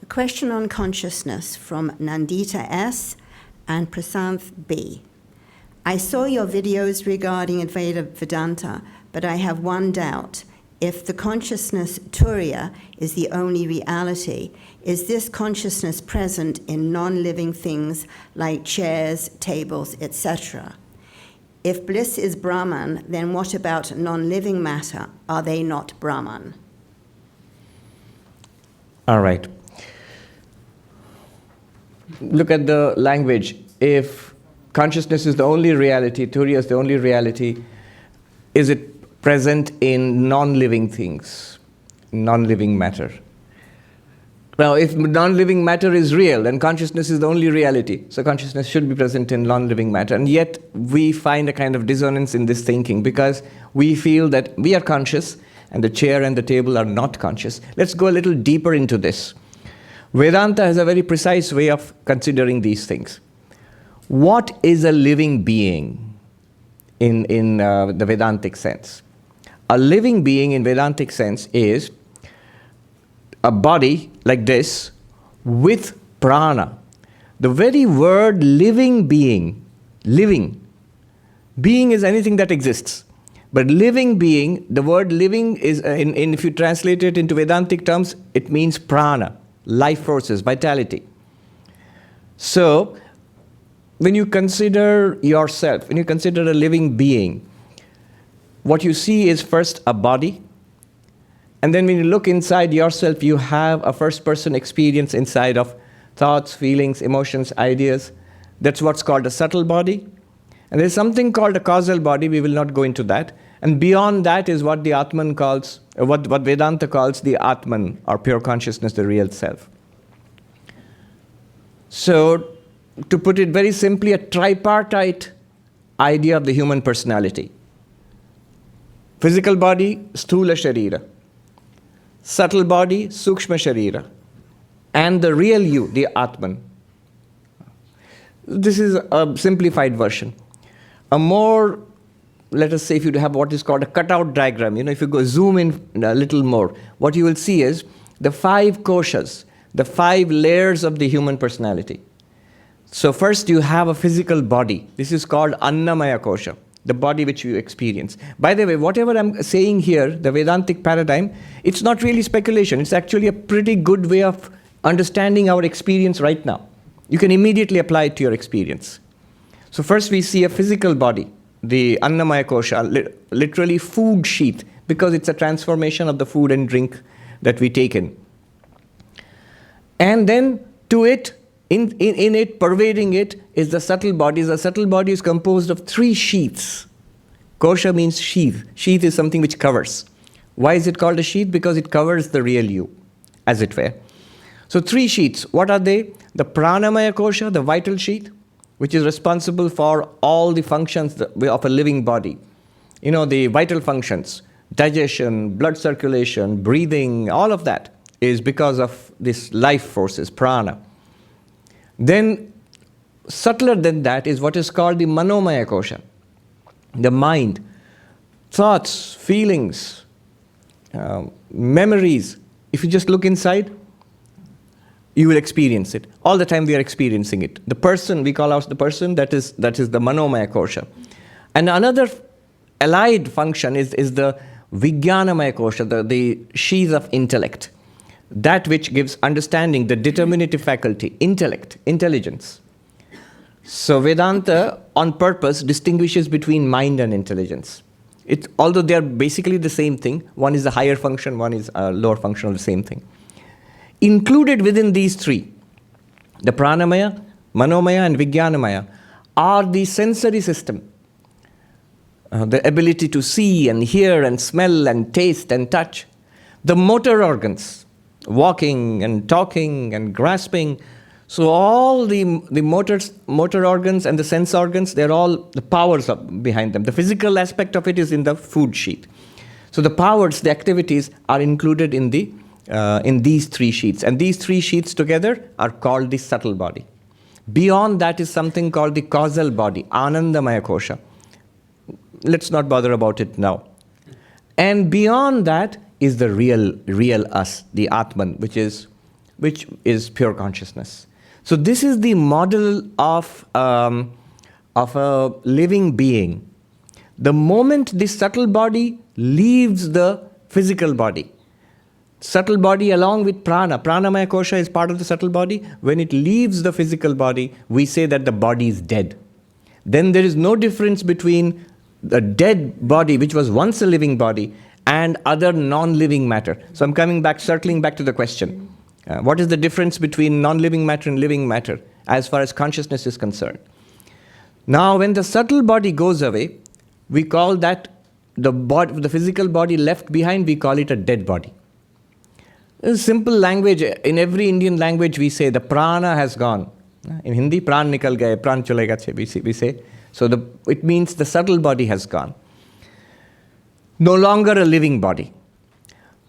A question on consciousness from Nandita S. and Prasanth B. I saw your videos regarding Advaita Vedanta, but I have one doubt. If the consciousness Turiya is the only reality, is this consciousness present in non-living things like chairs, tables, etc.? If bliss is Brahman, then what about non-living matter? Are they not Brahman? All right. Look at the language. If consciousness is the only reality, Turiya is the only reality, is it present in non-living things, non-living matter? Now, if non-living matter is real, then consciousness is the only reality. So consciousness should be present in non-living matter. And yet, we find a kind of dissonance in this thinking because we feel that we are conscious and the chair and the table are not conscious. Let's go a little deeper into this. Vedanta has a very precise way of considering these things. What is a living being in the Vedantic sense? A living being in Vedantic sense is a body like this with prana. The very word living being is anything that exists. But living being, the word living is, if you translate it into Vedantic terms, it means prana, life forces, vitality. So, when you consider yourself, when you consider a living being, what you see is first a body, and then when you look inside yourself, you have a first-person experience inside of thoughts, feelings, emotions, ideas. That's what's called a subtle body. And there's something called a causal body. We will not go into that. And beyond that is what the Atman calls, what Vedanta calls the Atman, or pure consciousness, the real self. So, to put it very simply, a tripartite idea of the human personality. Physical body, sthula sharira. Subtle body, sukshma sharira. And the real you, the Atman. This is a simplified version. A more, let us say, if you have what is called a cutout diagram, if you go zoom in a little more, what you will see is the 5 koshas, the 5 layers of the human personality. So first you have a physical body. This is called Annamaya kosha, the body which you experience. By the way, whatever I'm saying here, the Vedantic paradigm, it's not really speculation. It's actually a pretty good way of understanding our experience right now. You can immediately apply it to your experience. So first we see a physical body, the Annamaya kosha, literally food sheath, because it's a transformation of the food and drink that we take in. And then to it, in it, pervading it, is the subtle body. The subtle body is composed of 3 sheaths. Kosha means sheath. Sheath is something which covers. Why is it called a sheath? Because it covers the real you, as it were. So 3 sheaths. What are they? The pranamaya kosha, the vital sheath, which is responsible for all the functions of a living body. The vital functions, digestion, blood circulation, breathing, all of that is because of this life forces, prana. Then, subtler than that is what is called the manomaya kosha, the mind, thoughts, feelings, memories. If you just look inside, you will experience it. All the time we are experiencing it. The person, we call out the person, that is the manomaya kosha. And another allied function is the vijnanamaya kosha, the sheath of intellect. That which gives understanding, the determinative faculty, intellect, intelligence. So Vedanta, on purpose, distinguishes between mind and intelligence. Although they are basically the same thing, one is a higher function, one is a lower function of the same thing. Included within these 3, the pranamaya, manomaya, and vijnanamaya, are the sensory system. The ability to see and hear and smell and taste and touch. The motor organs, walking and talking and grasping. So all the motor organs and the sense organs, they're all the powers behind them. The physical aspect of it is in the food sheath. So the powers, the activities are included in these 3 sheaths. And these 3 sheaths together are called the subtle body. Beyond that is something called the causal body, Anandamaya kosha. Let's not bother about it now. And beyond that is the real us, the Atman, which is which is pure consciousness. So this is the model of a living being. The moment the subtle body leaves the physical body, subtle body along with prana, pranamaya kosha is part of the subtle body. When it leaves the physical body, we say that the body is dead. Then there is no difference between the dead body, which was once a living body, and other non-living matter. So I'm coming back, circling back to the question. What is the difference between non-living matter and living matter as far as consciousness is concerned? Now, when the subtle body goes away, we call that the physical body left behind, we call it a dead body. In simple language, in every Indian language, we say the prana has gone. In Hindi, pran nikal gaye, pran chale gaye, we say. So it means the subtle body has gone. No longer a living body.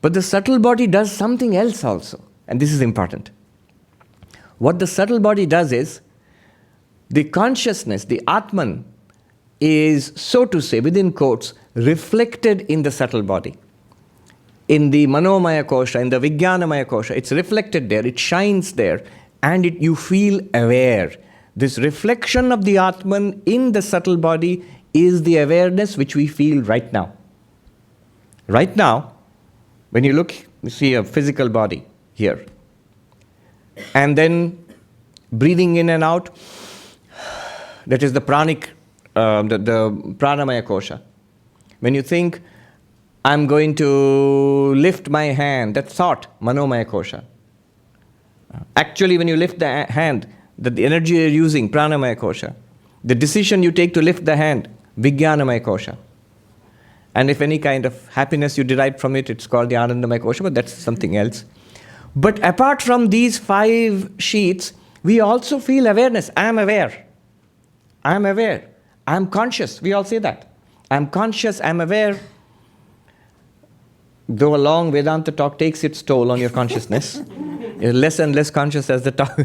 But the subtle body does something else also. And this is important. What the subtle body does is, the consciousness, the Atman, is, so to say, within quotes, reflected in the subtle body. In the Manomaya Kosha, in the Vijnanamaya Kosha, it's reflected there, it shines there, and you feel aware. This reflection of the Atman in the subtle body is the awareness which we feel right now. Right now, when you look, you see a physical body here. And then breathing in and out, that is the pranic, the pranamaya kosha. When you think, I'm going to lift my hand, that thought, manomaya kosha. Actually, when you lift the hand, the energy you're using, pranamaya kosha. The decision you take to lift the hand, vijnanamaya kosha. And if any kind of happiness you derive from it, it's called the anandamaya kosha, but that's something else. But apart from these 5 sheets, we also feel awareness. I am aware. I am aware. I am conscious. We all say that. I am conscious, I am aware. Though a long Vedanta talk takes its toll on your consciousness, you're less and less conscious as the talk.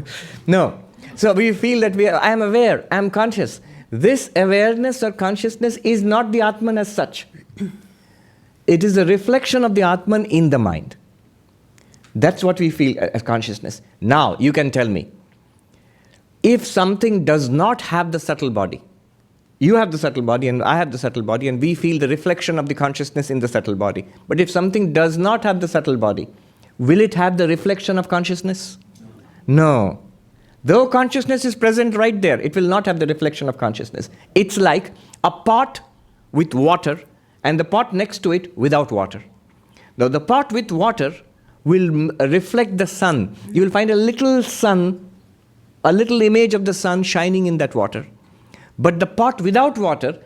No. So we feel that I am aware, I am conscious. This awareness or consciousness is not the Atman as such. It is a reflection of the Atman in the mind. That's what we feel as consciousness. Now, you can tell me, if something does not have the subtle body, you have the subtle body and I have the subtle body, and we feel the reflection of the consciousness in the subtle body. But if something does not have the subtle body, will it have the reflection of consciousness? No. Though consciousness is present right there, it will not have the reflection of consciousness. It's like a pot with water and the pot next to it without water. Now the pot with water will reflect the sun. You will find a little sun, a little image of the sun shining in that water. But the pot without water,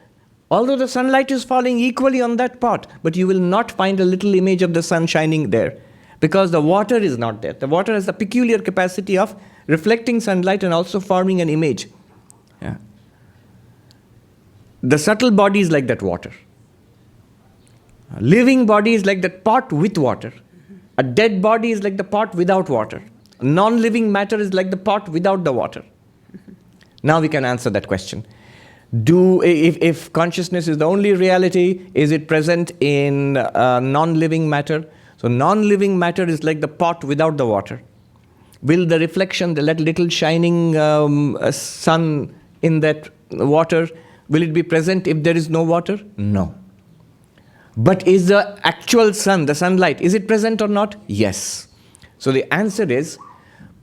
although the sunlight is falling equally on that pot, but you will not find a little image of the sun shining there, because the water is not there. The water has the peculiar capacity of reflecting sunlight and also forming an image. Yeah. The subtle body is like that water. A living body is like that pot with water. A dead body is like the pot without water. A non-living matter is like the pot without the water. Now we can answer that question. If consciousness is the only reality, is it present in non-living matter? So non-living matter is like the pot without the water. Will the reflection, the little shining sun in that water, will it be present if there is no water? No. But is the actual sun, the sunlight, is it present or not? Yes. So the answer is,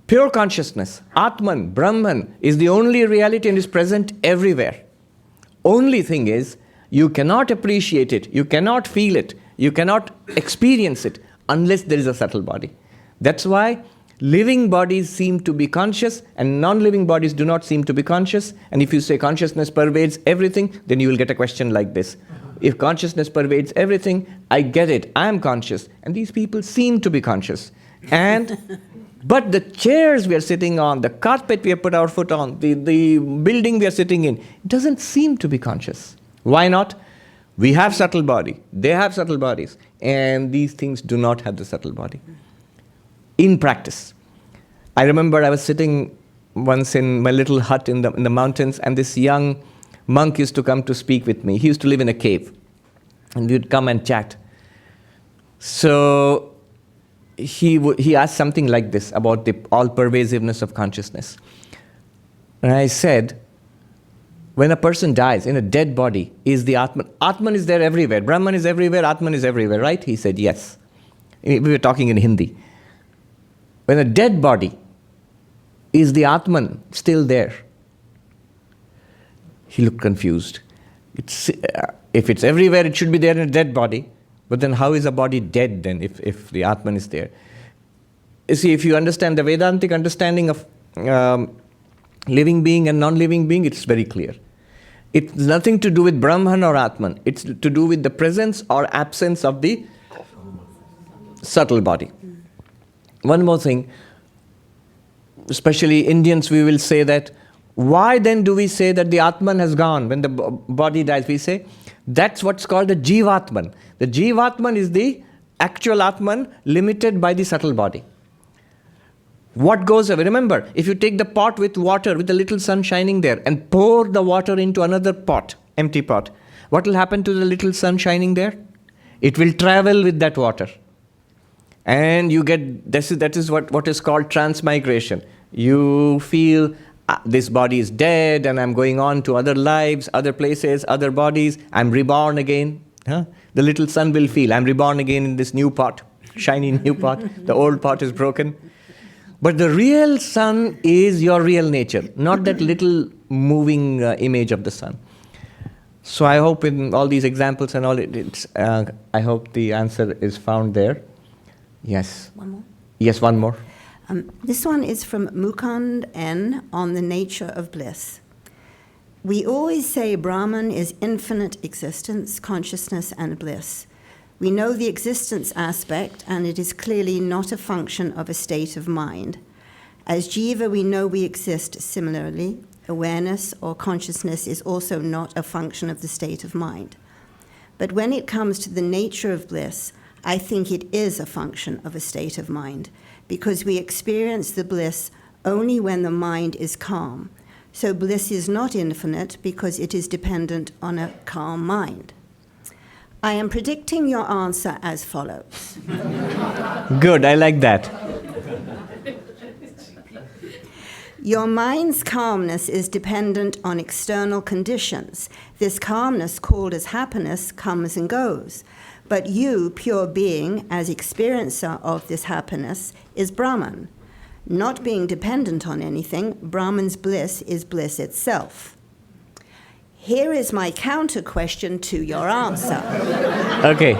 pure consciousness, Atman, Brahman, is the only reality and is present everywhere. Only thing is, you cannot appreciate it, you cannot feel it, you cannot experience it unless there is a subtle body. That's why living bodies seem to be conscious and non-living bodies do not seem to be conscious. And if you say consciousness pervades everything, then you will get a question like this. If consciousness pervades everything, I get it, I am conscious. And these people seem to be conscious. But the chairs we are sitting on, the carpet we have put our foot on, the building we are sitting in, doesn't seem to be conscious. Why not? We have subtle body, they have subtle bodies, and these things do not have the subtle body. In practice, I remember I was sitting once in my little hut in the mountains, and this young monk used to come to speak with me. He used to live in a cave, and we would come and chat. So he asked something like this about the all-pervasiveness of consciousness. And I said, when a person dies in a dead body, is the Atman? Atman is there everywhere. Brahman is everywhere, Atman is everywhere, right? He said, yes. We were talking in Hindi. When a dead body, is the Atman still there? He looked confused. If it's everywhere, it should be there in a dead body. But then how is a body dead then if the Atman is there? You see, if you understand the Vedantic understanding of living being and non-living being, it's very clear. It's nothing to do with Brahman or Atman. It's to do with the presence or absence of the subtle body. One more thing, especially Indians, we will say that, why then do we say that the Atman has gone when the body dies? We say, that's what's called a Jivatman. The Jivatman is the actual Atman limited by the subtle body. What goes away? Remember, if you take the pot with water, with a little sun shining there, and pour the water into another pot, empty pot, what will happen to the little sun shining there? It will travel with that water. And you get, that is what is called transmigration. You feel, this body is dead and I'm going on to other lives, other places, other bodies. I'm reborn again. Huh? The little son will feel, I'm reborn again in this new pot, shiny new pot. The old pot is broken. But the real sun is your real nature, not that little moving image of the sun. So I hope in all these examples and all, I hope the answer is found there. Yes. One more? Yes, one more. This one is from Mukund N on the nature of bliss. We always say Brahman is infinite existence, consciousness, and bliss. We know the existence aspect, and it is clearly not a function of a state of mind. As Jiva, we know we exist similarly. Awareness or consciousness is also not a function of the state of mind. But when it comes to the nature of bliss, I think it is a function of a state of mind, because we experience the bliss only when the mind is calm. So bliss is not infinite because it is dependent on a calm mind. I am predicting your answer as follows. Good, I like that. Your mind's calmness is dependent on external conditions. This calmness, called as happiness, comes and goes. But you, pure being, as experiencer of this happiness, is Brahman. Not being dependent on anything, Brahman's bliss is bliss itself. Here is my counter question to your answer. Okay.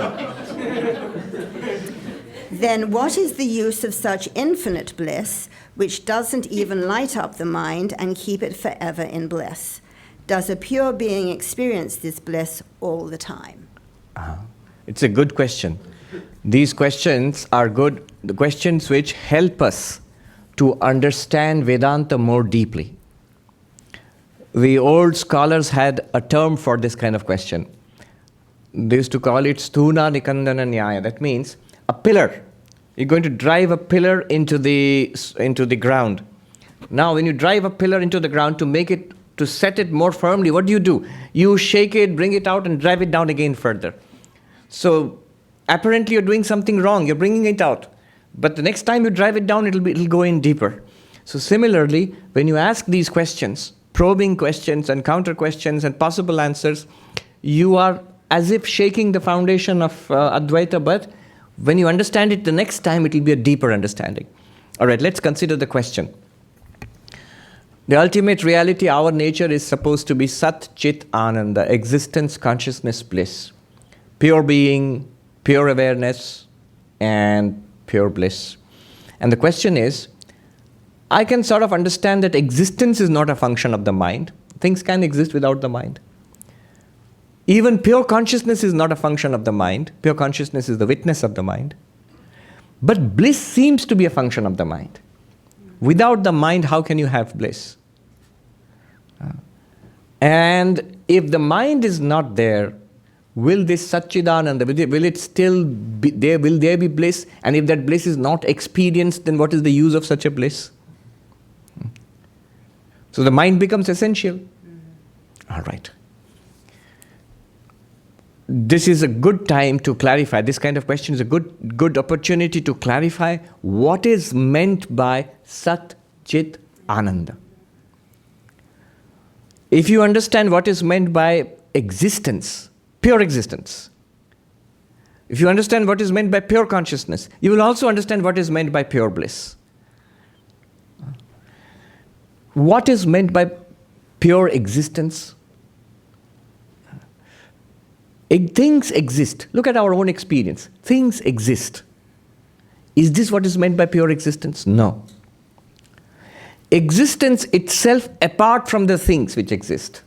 Then what is the use of such infinite bliss, which doesn't even light up the mind and keep it forever in bliss? Does a pure being experience this bliss all the time? It's a good question. These questions are good, the questions which help us to understand Vedanta more deeply. The old scholars had a term for this kind of question. They used to call it Sthuna Nikandana Nyaya. That means a pillar. You're going to drive a pillar into the ground. Now, when you drive a pillar into the ground to set it more firmly, what do? You shake it, bring it out, and drive it down again further. So, apparently you're doing something wrong. You're bringing it out. But the next time you drive it down, it'll go in deeper. So similarly, when you ask these questions, probing questions and counter questions and possible answers, you are as if shaking the foundation of Advaita, but when you understand it the next time, it will be a deeper understanding. All right, let's consider the question. The ultimate reality, our nature, is supposed to be Sat Chit Ananda, existence, consciousness, bliss. Pure being, pure awareness, and pure bliss. And the question is, I can sort of understand that existence is not a function of the mind. Things can exist without the mind. Even pure consciousness is not a function of the mind. Pure consciousness is the witness of the mind. But bliss seems to be a function of the mind. Without the mind, how can you have bliss? And if the mind is not there, will this Satchidananda, will it still be there? Will there be bliss? And if that bliss is not experienced, then what is the use of such a bliss? So the mind becomes essential. All right. this is a good time to clarify. This kind of question is a good opportunity to clarify what is meant by Sat Chit Ananda. If you understand what is meant by existence, pure existence, if you understand what is meant by pure consciousness, you will also understand what is meant by pure bliss. What is meant by pure existence? Things exist. Look at our own experience. Things exist. Is this what is meant by pure existence? No. Existence itself apart from the things which exist.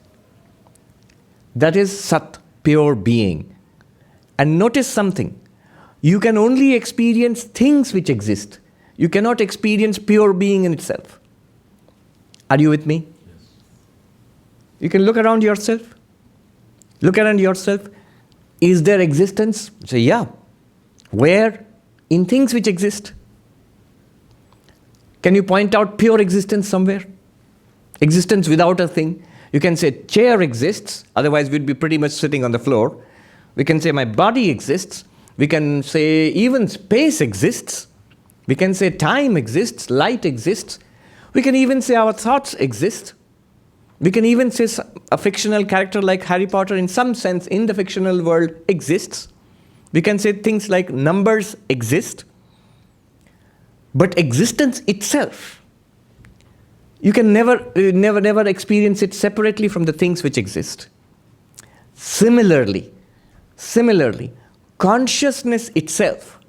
That is Sat, pure being. And notice something. You can only experience things which exist. You cannot experience pure being in itself. Are you with me? Yes. You can look around yourself. Look around yourself. Is there existence? Say, yeah. Where? In things which exist. Can you point out pure existence somewhere? Existence without a thing. You can say chair exists, otherwise we'd be pretty much sitting on the floor. We can say my body exists. We can say even space exists. We can say time exists, light exists. We can even say our thoughts exist. We can even say a fictional character like Harry Potter in some sense in the fictional world exists. We can say things like numbers exist. But existence itself, you can never experience it separately from the things which exist. Similarly, consciousness itself.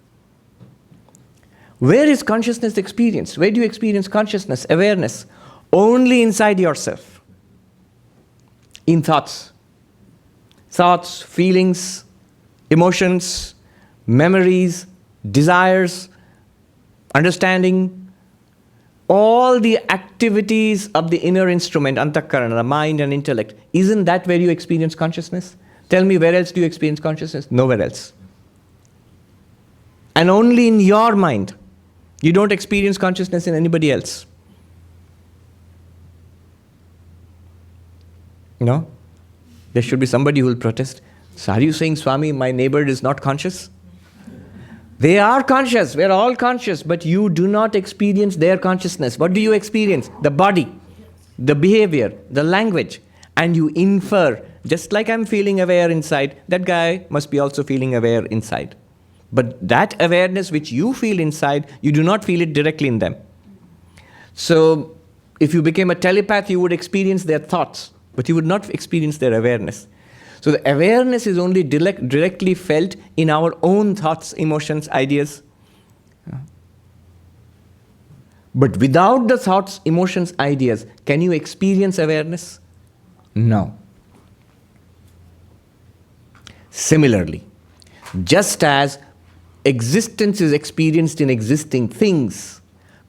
Where is consciousness experienced? Where do you experience consciousness, awareness? Only inside yourself. In thoughts. Thoughts, feelings, emotions, memories, desires, understanding, all the activities of the inner instrument, antakarana, the mind and intellect. Isn't that where you experience consciousness? Tell me, where else do you experience consciousness? Nowhere else. And only in your mind. You don't experience consciousness in anybody else. No? There should be somebody who will protest. So are you saying, Swami, my neighbor is not conscious? They are conscious. We are all conscious. But you do not experience their consciousness. What do you experience? The body, the behavior, the language. And you infer, just like I'm feeling aware inside, that guy must be also feeling aware inside. But that awareness which you feel inside, you do not feel it directly in them. So if you became a telepath, you would experience their thoughts. But you would not experience their awareness. So the awareness is only directly felt in our own thoughts, emotions, ideas. But without the thoughts, emotions, ideas, can you experience awareness? No. Similarly, just as existence is experienced in existing things,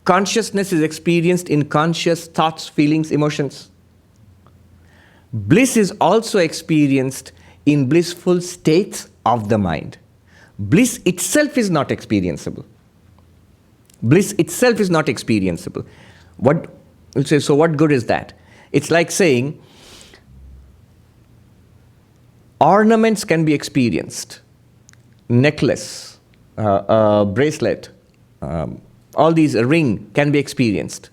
consciousness is experienced in conscious thoughts, feelings, emotions. Bliss is also experienced in blissful states of the mind. Bliss itself is not experienceable. Bliss itself is not experienceable. So what good is that? It's like saying ornaments can be experienced. Necklace, bracelet, all these, a ring can be experienced.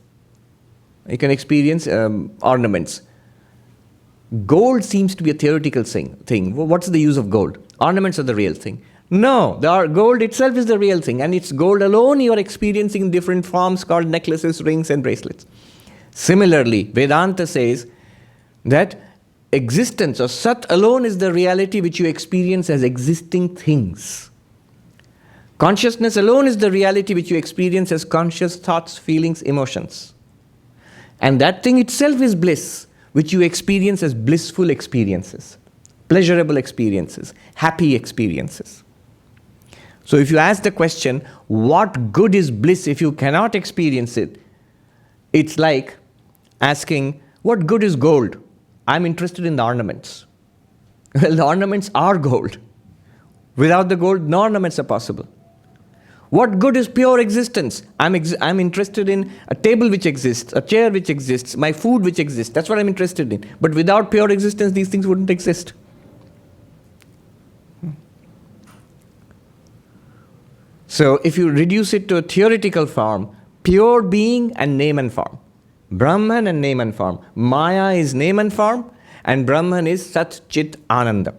You can experience ornaments. Gold seems to be a theoretical thing. What's the use of gold? Ornaments are the real thing. No, gold itself is the real thing, and it's gold alone you are experiencing in different forms called necklaces, rings, and bracelets. Similarly, Vedanta says that existence or Sat alone is the reality which you experience as existing things. Consciousness alone is the reality which you experience as conscious thoughts, feelings, emotions. And that thing itself is bliss, which you experience as blissful experiences, pleasurable experiences, happy experiences. So if you ask the question, what good is bliss if you cannot experience it? It's like asking, what good is gold? I'm interested in the ornaments. Well, the ornaments are gold. Without the gold, no ornaments are possible. What good is pure existence? I'm interested in a table which exists, a chair which exists, my food which exists. That's what I'm interested in. But without pure existence, these things wouldn't exist. So if you reduce it to a theoretical form, pure being and name and form. Brahman and name and form. Maya is name and form, and Brahman is Sat Chit Ananda.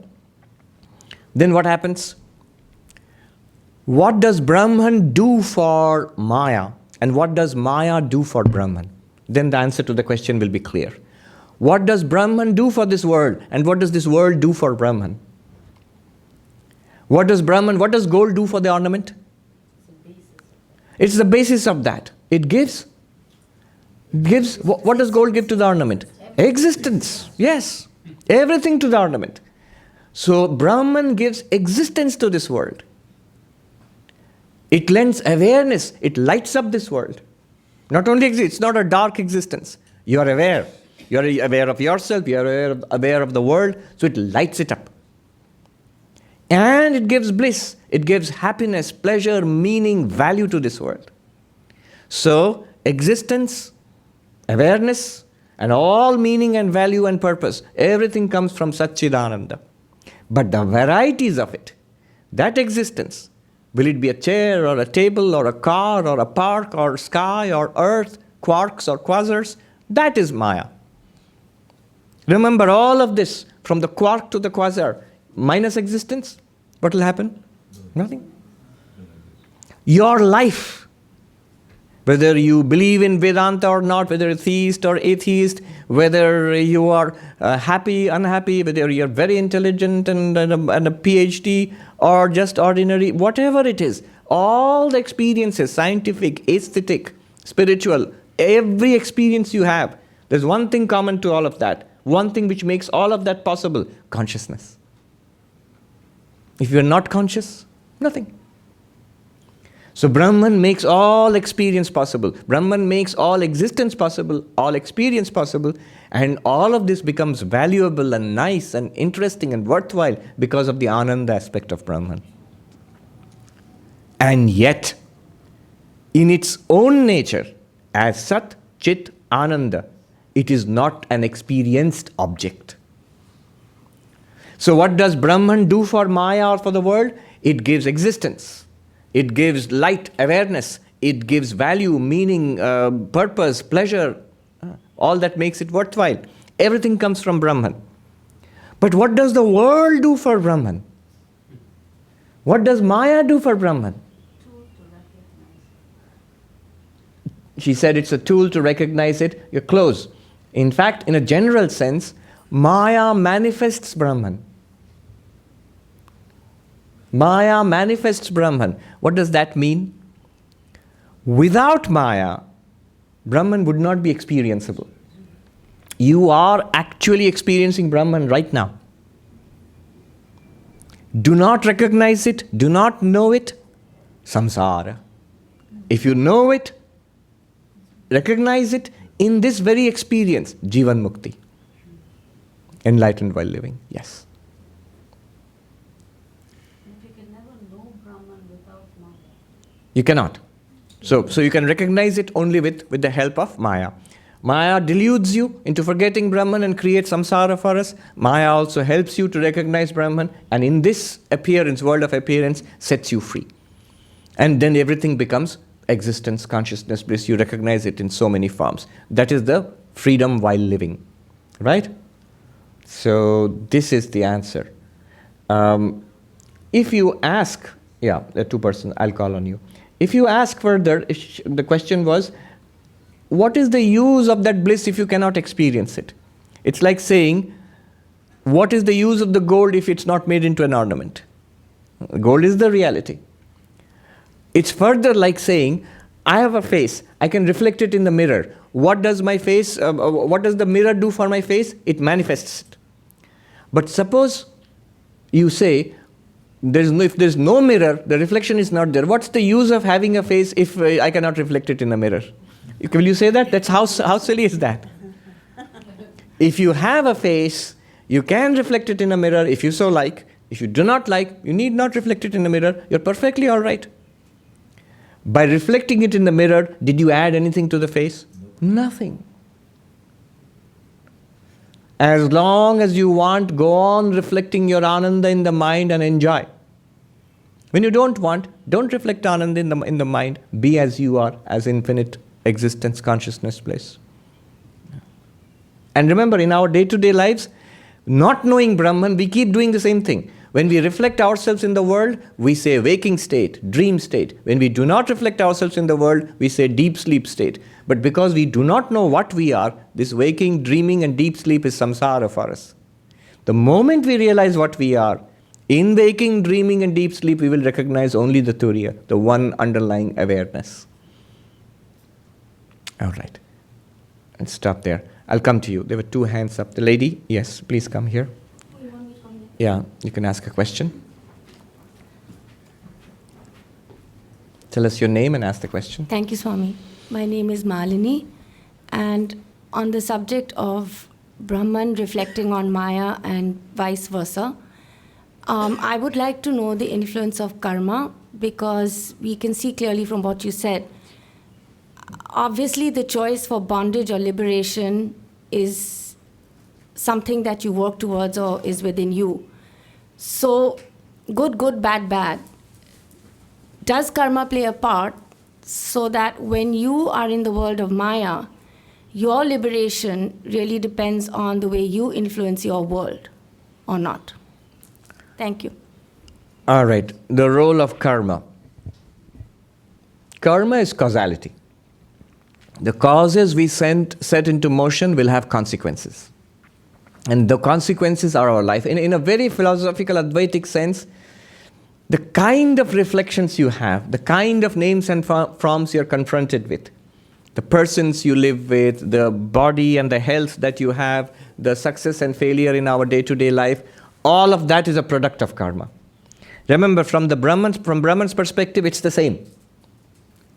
Then what happens? What does Brahman do for Maya? And what does Maya do for Brahman? Then the answer to the question will be clear. What does Brahman do for this world? And what does this world do for Brahman? What does gold do for the ornament? It's the basis of that. It gives, what does gold give to the ornament? Existence. Yes. Everything to the ornament. So Brahman gives existence to this world. It lends awareness. It lights up this world. Not only exists, it's not a dark existence. You are aware. You are aware of yourself. You are aware of the world. So it lights it up. And it gives bliss. It gives happiness, pleasure, meaning, value to this world. So existence, awareness, and all meaning and value and purpose, everything comes from Satchidananda. But the varieties of it, that existence, will it be a chair or a table or a car or a park or sky or earth, quarks or quasars? That is Maya. Remember all of this, from the quark to the quasar, minus existence, what will happen? Nothing. Your life, whether you believe in Vedanta or not, whether you're theist or atheist, whether you are happy, unhappy, whether you're very intelligent and a PhD or just ordinary, whatever it is, all the experiences, scientific, aesthetic, spiritual, every experience you have, there's one thing common to all of that, one thing which makes all of that possible, consciousness. If you're not conscious, nothing. So Brahman makes all experience possible. Brahman makes all existence possible, all experience possible, and all of this becomes valuable and nice and interesting and worthwhile because of the Ananda aspect of Brahman. And yet, in its own nature, as Sat, Chit, Ananda, it is not an experienced object. So what does Brahman do for Maya or for the world? It gives existence. It gives light, awareness. It gives value, meaning, purpose, pleasure, all that makes it worthwhile. Everything comes from Brahman. But what does the world do for Brahman? What does Maya do for Brahman? She said it's a tool to recognize it. You're close. In fact, in a general sense, Maya manifests Brahman. Maya manifests Brahman. What does that mean? Without Maya, Brahman would not be experienceable. You are actually experiencing Brahman right now. Do not recognize it, do not know it, samsara. If you know it, recognize it, in this very experience, Jivan Mukti. Enlightened while living, yes. You can never know Brahman without Maya. You cannot. So you can recognize it only with the help of Maya. Maya deludes you into forgetting Brahman and creates samsara for us. Maya also helps you to recognize Brahman, and in this appearance, world of appearance, sets you free. And then everything becomes existence, consciousness, bliss. You recognize it in so many forms. That is the freedom while living. Right? So this is the answer. If you ask, the two person, I'll call on you. If you ask further, the question was, what is the use of that bliss if you cannot experience it? It's like saying, what is the use of the gold if it's not made into an ornament? Gold is the reality. It's further like saying, I have a face, I can reflect it in the mirror. What does my face, what does the mirror do for my face? It manifests it. But suppose you say, if there's no mirror, the reflection is not there. What's the use of having a face if I cannot reflect it in a mirror? Will you say that? That's how silly is that? If you have a face, you can reflect it in a mirror if you so like. If you do not like, you need not reflect it in a mirror. You're perfectly all right. By reflecting it in the mirror, did you add anything to the face? Nothing. As long as you want, go on reflecting your ananda in the mind and enjoy. When you don't want, don't reflect Ananda in the mind. Be as you are, as infinite existence, consciousness, bliss. And remember, in our day-to-day lives, not knowing Brahman, we keep doing the same thing. When we reflect ourselves in the world, we say waking state, dream state. When we do not reflect ourselves in the world, we say deep sleep state. But because we do not know what we are, this waking, dreaming and deep sleep is samsara for us. The moment we realize what we are, in waking, dreaming and deep sleep, we will recognize only the turiya, the one underlying awareness. All right. And stop there. I'll come to you. There were two hands up. The lady, yes, please come here. You want me to come here? Yeah, you can ask a question. Tell us your name and ask the question. Thank you, Swami. My name is Malini, and on the subject of Brahman reflecting on Maya and vice versa, I would like to know the influence of karma, because we can see clearly from what you said. Obviously, the choice for bondage or liberation is something that you work towards or is within you. So, good, bad, bad. Does karma play a part so that when you are in the world of Maya, your liberation really depends on the way you influence your world or not? Thank you. All right, the role of karma. Karma is causality. The causes we set into motion will have consequences. And the consequences are our life. In a very philosophical, Advaitic sense, the kind of reflections you have, the kind of names and forms you're confronted with, the persons you live with, the body and the health that you have, the success and failure in our day-to-day life, all of that is a product of karma. Remember, from Brahman's perspective, it's the same.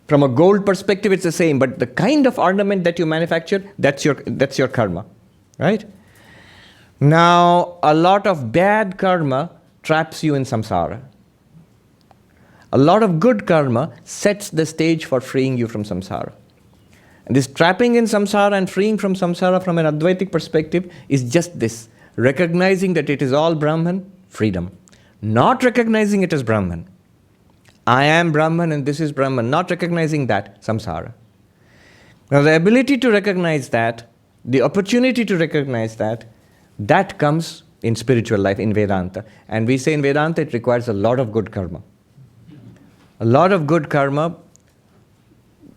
From a gold perspective, it's the same, but the kind of ornament that you manufacture, that's your karma, right? Now, a lot of bad karma traps you in samsara. A lot of good karma sets the stage for freeing you from samsara. And this trapping in samsara and freeing from samsara from an Advaitic perspective is just this, recognizing that it is all Brahman, freedom. Not recognizing it as Brahman. I am Brahman and this is Brahman, not recognizing that, samsara. Now the ability to recognize that, the opportunity to recognize that, that comes in spiritual life, in Vedanta. And we say in Vedanta it requires a lot of good karma. A lot of good karma.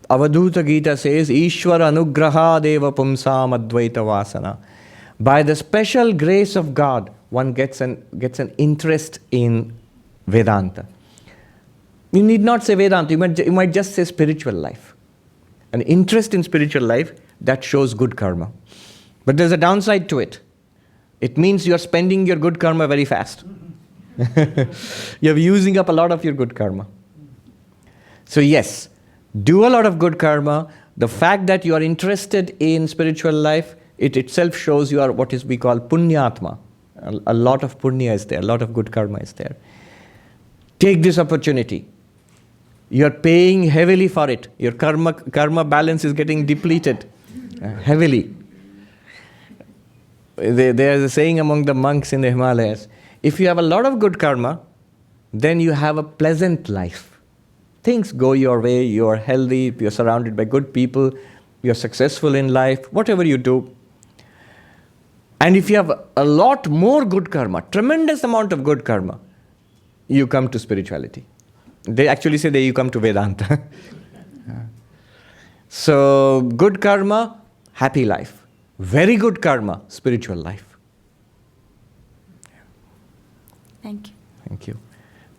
Avadhuta Gita says, Ishvara anugraha deva pumsam advaita vasana. By the special grace of God, one gets an interest in Vedanta. You need not say Vedanta, you might just say spiritual life. An interest in spiritual life, that shows good karma. But there's a downside to it. It means you're spending your good karma very fast. You're using up a lot of your good karma. So yes, do a lot of good karma. The fact that you are interested in spiritual life, it itself shows you are what we call punyatma. A lot of punya is there, a lot of good karma is there. Take this opportunity. You're paying heavily for it. Your karma balance is getting depleted heavily. There's a saying among the monks in the Himalayas, if you have a lot of good karma, then you have a pleasant life. Things go your way, you're healthy, you're surrounded by good people, you're successful in life, whatever you do. And if you have a lot more good karma, tremendous amount of good karma, you come to spirituality. They actually say that you come to Vedanta. So, good karma, happy life. Very good karma, spiritual life. Thank you. Thank you.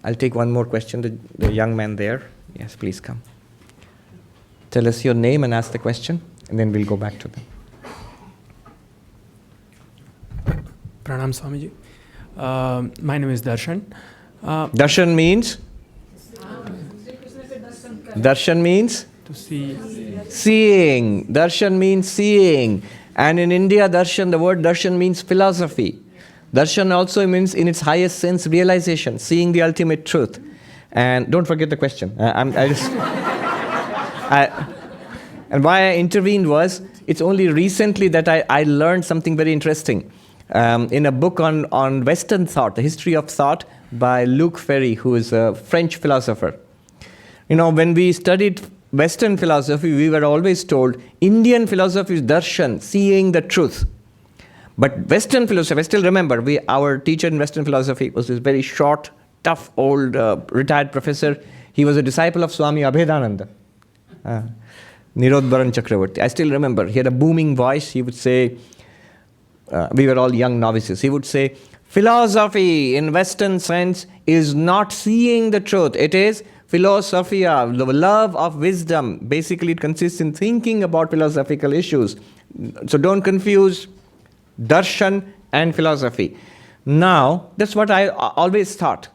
I'll take one more question. The young man there. Yes, please come. Tell us your name and ask the question, and then we'll go back to them. Pranam Swamiji. My name is Darshan. Darshan means? Darshan means? To see. Seeing. Darshan means seeing. And in India, darshan, the word darshan means philosophy. Darshan also means, in its highest sense, realization, seeing the ultimate truth. And don't forget the question. And why I intervened was, it's only recently that I learned something very interesting. In a book on Western thought, the history of thought, by Luc Ferry, who is a French philosopher. You know, when we studied Western philosophy, we were always told Indian philosophy is darshan, seeing the truth. But Western philosophy, I still remember, our teacher in Western philosophy was this very short, tough, old, retired professor. He was a disciple of Swami Abhedananda, Nirodharan Chakravarti. I still remember, he had a booming voice. He would say, we were all young novices, he would say, philosophy in Western sense is not seeing the truth. It is philosophia, the love of wisdom. Basically, it consists in thinking about philosophical issues. So don't confuse darshan and philosophy. Now, that's what I always thought.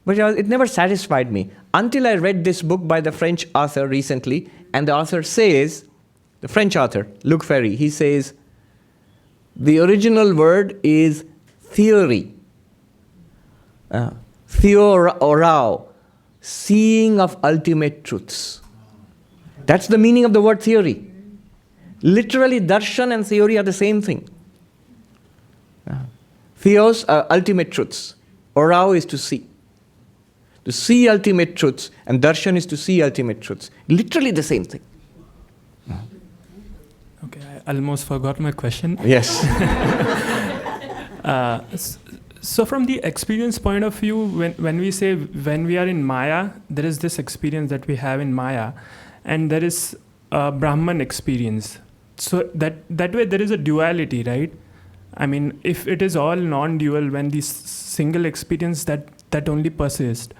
But it never satisfied me until I read this book by the French author recently. And the author says, the French author, Luc Ferry, he says, the original word is theory. Theorao, seeing of ultimate truths. That's the meaning of the word theory. Literally, darshan and theory are the same thing. Theos are ultimate truths. Orao is to see. To see ultimate truths, and darshan is to see ultimate truths. Literally the same thing. Okay, I almost forgot my question. Yes. So from the experience point of view, when we say when we are in Maya, there is this experience that we have in Maya, and there is a Brahman experience. So that way there is a duality, right? I mean, if it is all non-dual, when this single experience that only persists,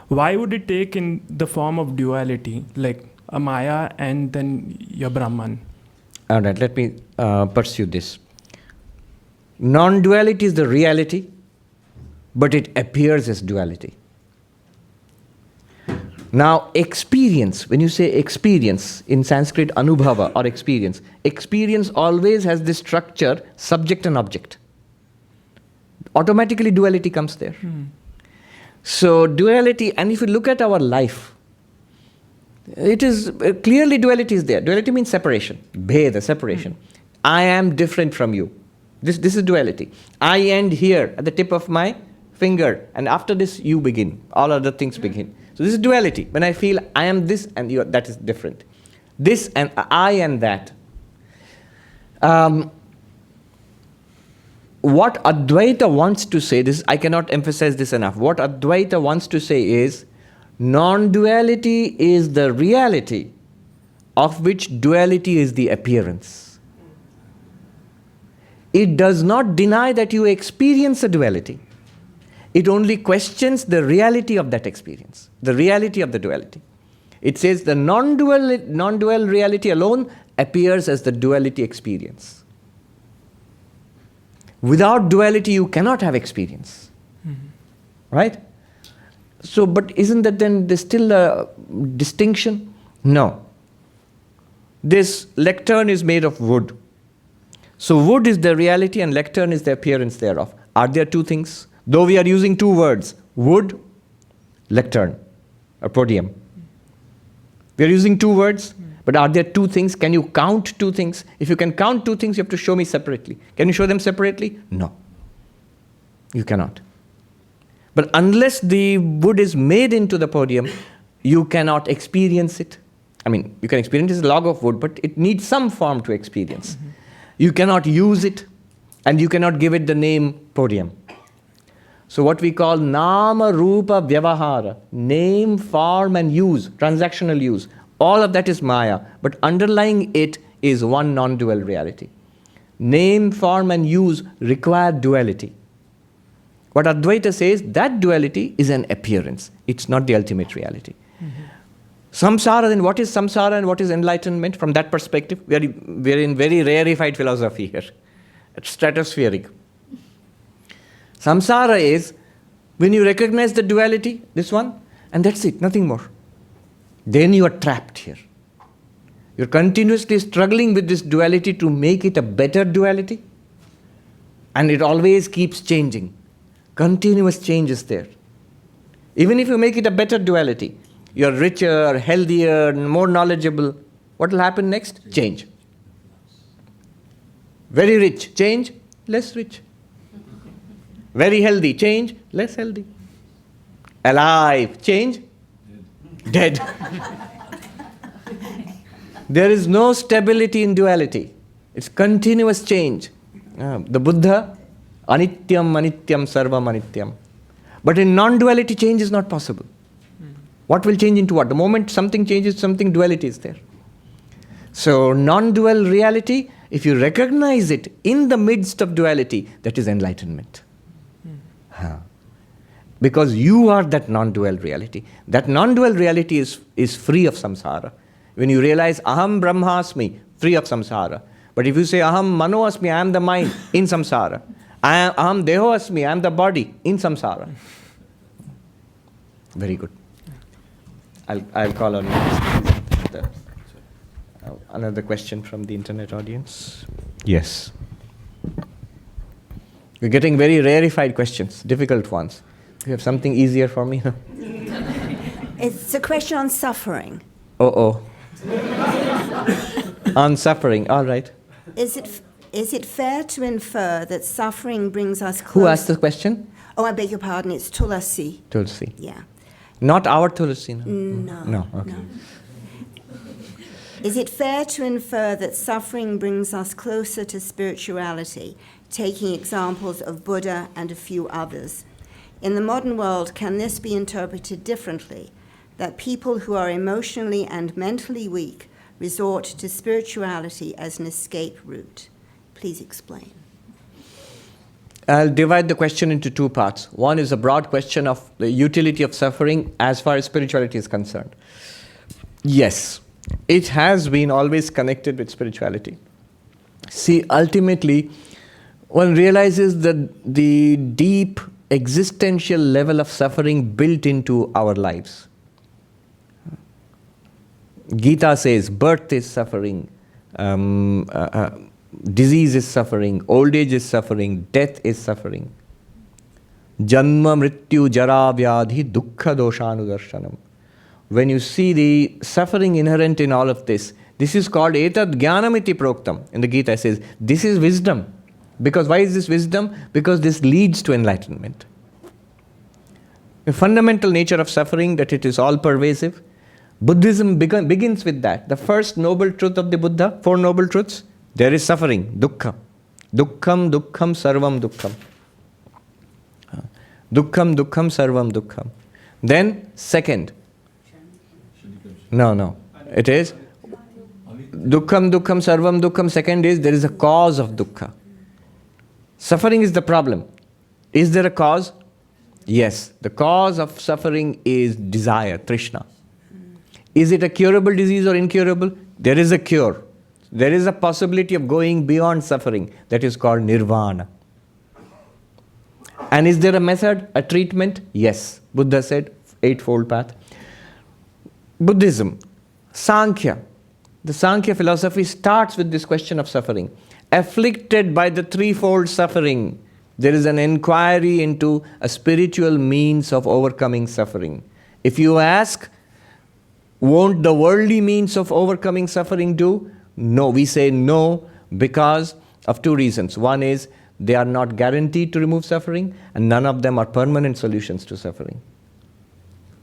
why would it take in the form of duality, like a Maya and then your Brahman? All right, let me pursue this. Non-duality is the reality, but it appears as duality. Now, experience, when you say experience, in Sanskrit, anubhava or experience always has this structure, subject and object. Automatically duality comes there. So duality, and if you look at our life, it is clearly duality is there. Duality means separation, bheda, separation. I am different from you. This is duality. I end here at the tip of my finger, and after this you begin. All other things begin. So this is duality. When I feel I am this and you, that is different. This and I and that. What Advaita wants to say, this I cannot emphasize this enough. What Advaita wants to say is, non-duality is the reality, of which duality is the appearance. It does not deny that you experience a duality. It only questions the reality of that experience, the reality of the duality. It says the non-dual reality alone appears as the duality experience. Without duality, you cannot have experience. Right? So, but isn't that then there's still a distinction? No. This lectern is made of wood. So wood is the reality and lectern is the appearance thereof. Are there two things? Though we are using two words, wood, lectern, or podium. We are using two words, but are there two things? Can you count two things? If you can count two things, you have to show me separately. Can you show them separately? No. You cannot. But unless the wood is made into the podium, you cannot experience it. I mean, you can experience this log of wood, but it needs some form to experience. You cannot use it, and you cannot give it the name podium. So what we call nama, rupa, vyavahara, name, form and use, transactional use, all of that is Maya, but underlying it is one non-dual reality. Name, form and use require duality. What Advaita says, that duality is an appearance. It's not the ultimate reality. Samsara, then what is samsara and what is enlightenment? From that perspective, we are in very rarefied philosophy here. It's stratospheric. Samsara is when you recognize the duality, this one, and that's it, nothing more. Then you are trapped here. You're continuously struggling with this duality to make it a better duality, and it always keeps changing. Continuous change is there. Even if you make it a better duality, you're richer, healthier, more knowledgeable, what will happen next? Change. Very rich, change, less rich. Very healthy, change, less healthy. alive. Change? Dead. There is no stability in duality. It's continuous change. The Buddha, anityam, anityam, sarvam anityam. But in non-duality, change is not possible. What will change into what? The moment something changes, something, duality is there. So non-dual reality, if you recognize it in the midst of duality, that is enlightenment. Because you are that non-dual reality. That non-dual reality is free of samsara. When you realize aham brahmasmi, free of samsara. But if you say aham manoasmi, I am the mind, in samsara. Aham dehoasmi, I am the body, in samsara. Very good. I'll call on you. Another question from the internet audience. Yes. We're getting very rarefied questions, difficult ones. You have something easier for me? It's a question on suffering. Oh. On suffering, all right. Is it fair to infer that suffering brings us closer? Who asked the question? Oh, I beg your pardon. It's Tulasi. Tulsi. Yeah. Not our Tulsi, no? No. Okay. No. Is it fair to infer that suffering brings us closer to spirituality, taking examples of Buddha and a few others? In the modern world, can this be interpreted differently, that people who are emotionally and mentally weak resort to spirituality as an escape route? Please explain. I'll divide the question into two parts. One is a broad question of the utility of suffering as far as spirituality is concerned. Yes, it has been always connected with spirituality. See, ultimately, one realizes that the deep existential level of suffering built into our lives. Gita says birth is suffering, disease is suffering, old age is suffering, death is suffering. Janma mrityu jara vyadhi dukkha doshanudarshanam. When you see the suffering inherent in all of this, this is called etad jnanamiti proktam. In the Gita it says, this is wisdom. Because why is this wisdom? Because this leads to enlightenment. The fundamental nature of suffering, that it is all pervasive. Buddhism begins with that. The first noble truth of the Buddha, 4 noble truths, there is suffering, dukkha. Dukkham, dukkham, sarvam dukkam. Dukkham, dukkham, sarvam dukkam. Then, second. No. It is dukkham, dukkham, sarvam dukkam. Second is there is a cause of dukkha. Suffering is the problem. Is there a cause? Yes. The cause of suffering is desire, trishna. Is it a curable disease or incurable? There is a cure. There is a possibility of going beyond suffering. That is called nirvana. And is there a method, a treatment? Yes. Buddha said, 8-fold path. Buddhism, Sankhya. The Sankhya philosophy starts with this question of suffering. Afflicted by the 3-fold suffering, there is an inquiry into a spiritual means of overcoming suffering. If you ask, won't the worldly means of overcoming suffering do? No, we say no because of 2 reasons. One is they are not guaranteed to remove suffering, and none of them are permanent solutions to suffering.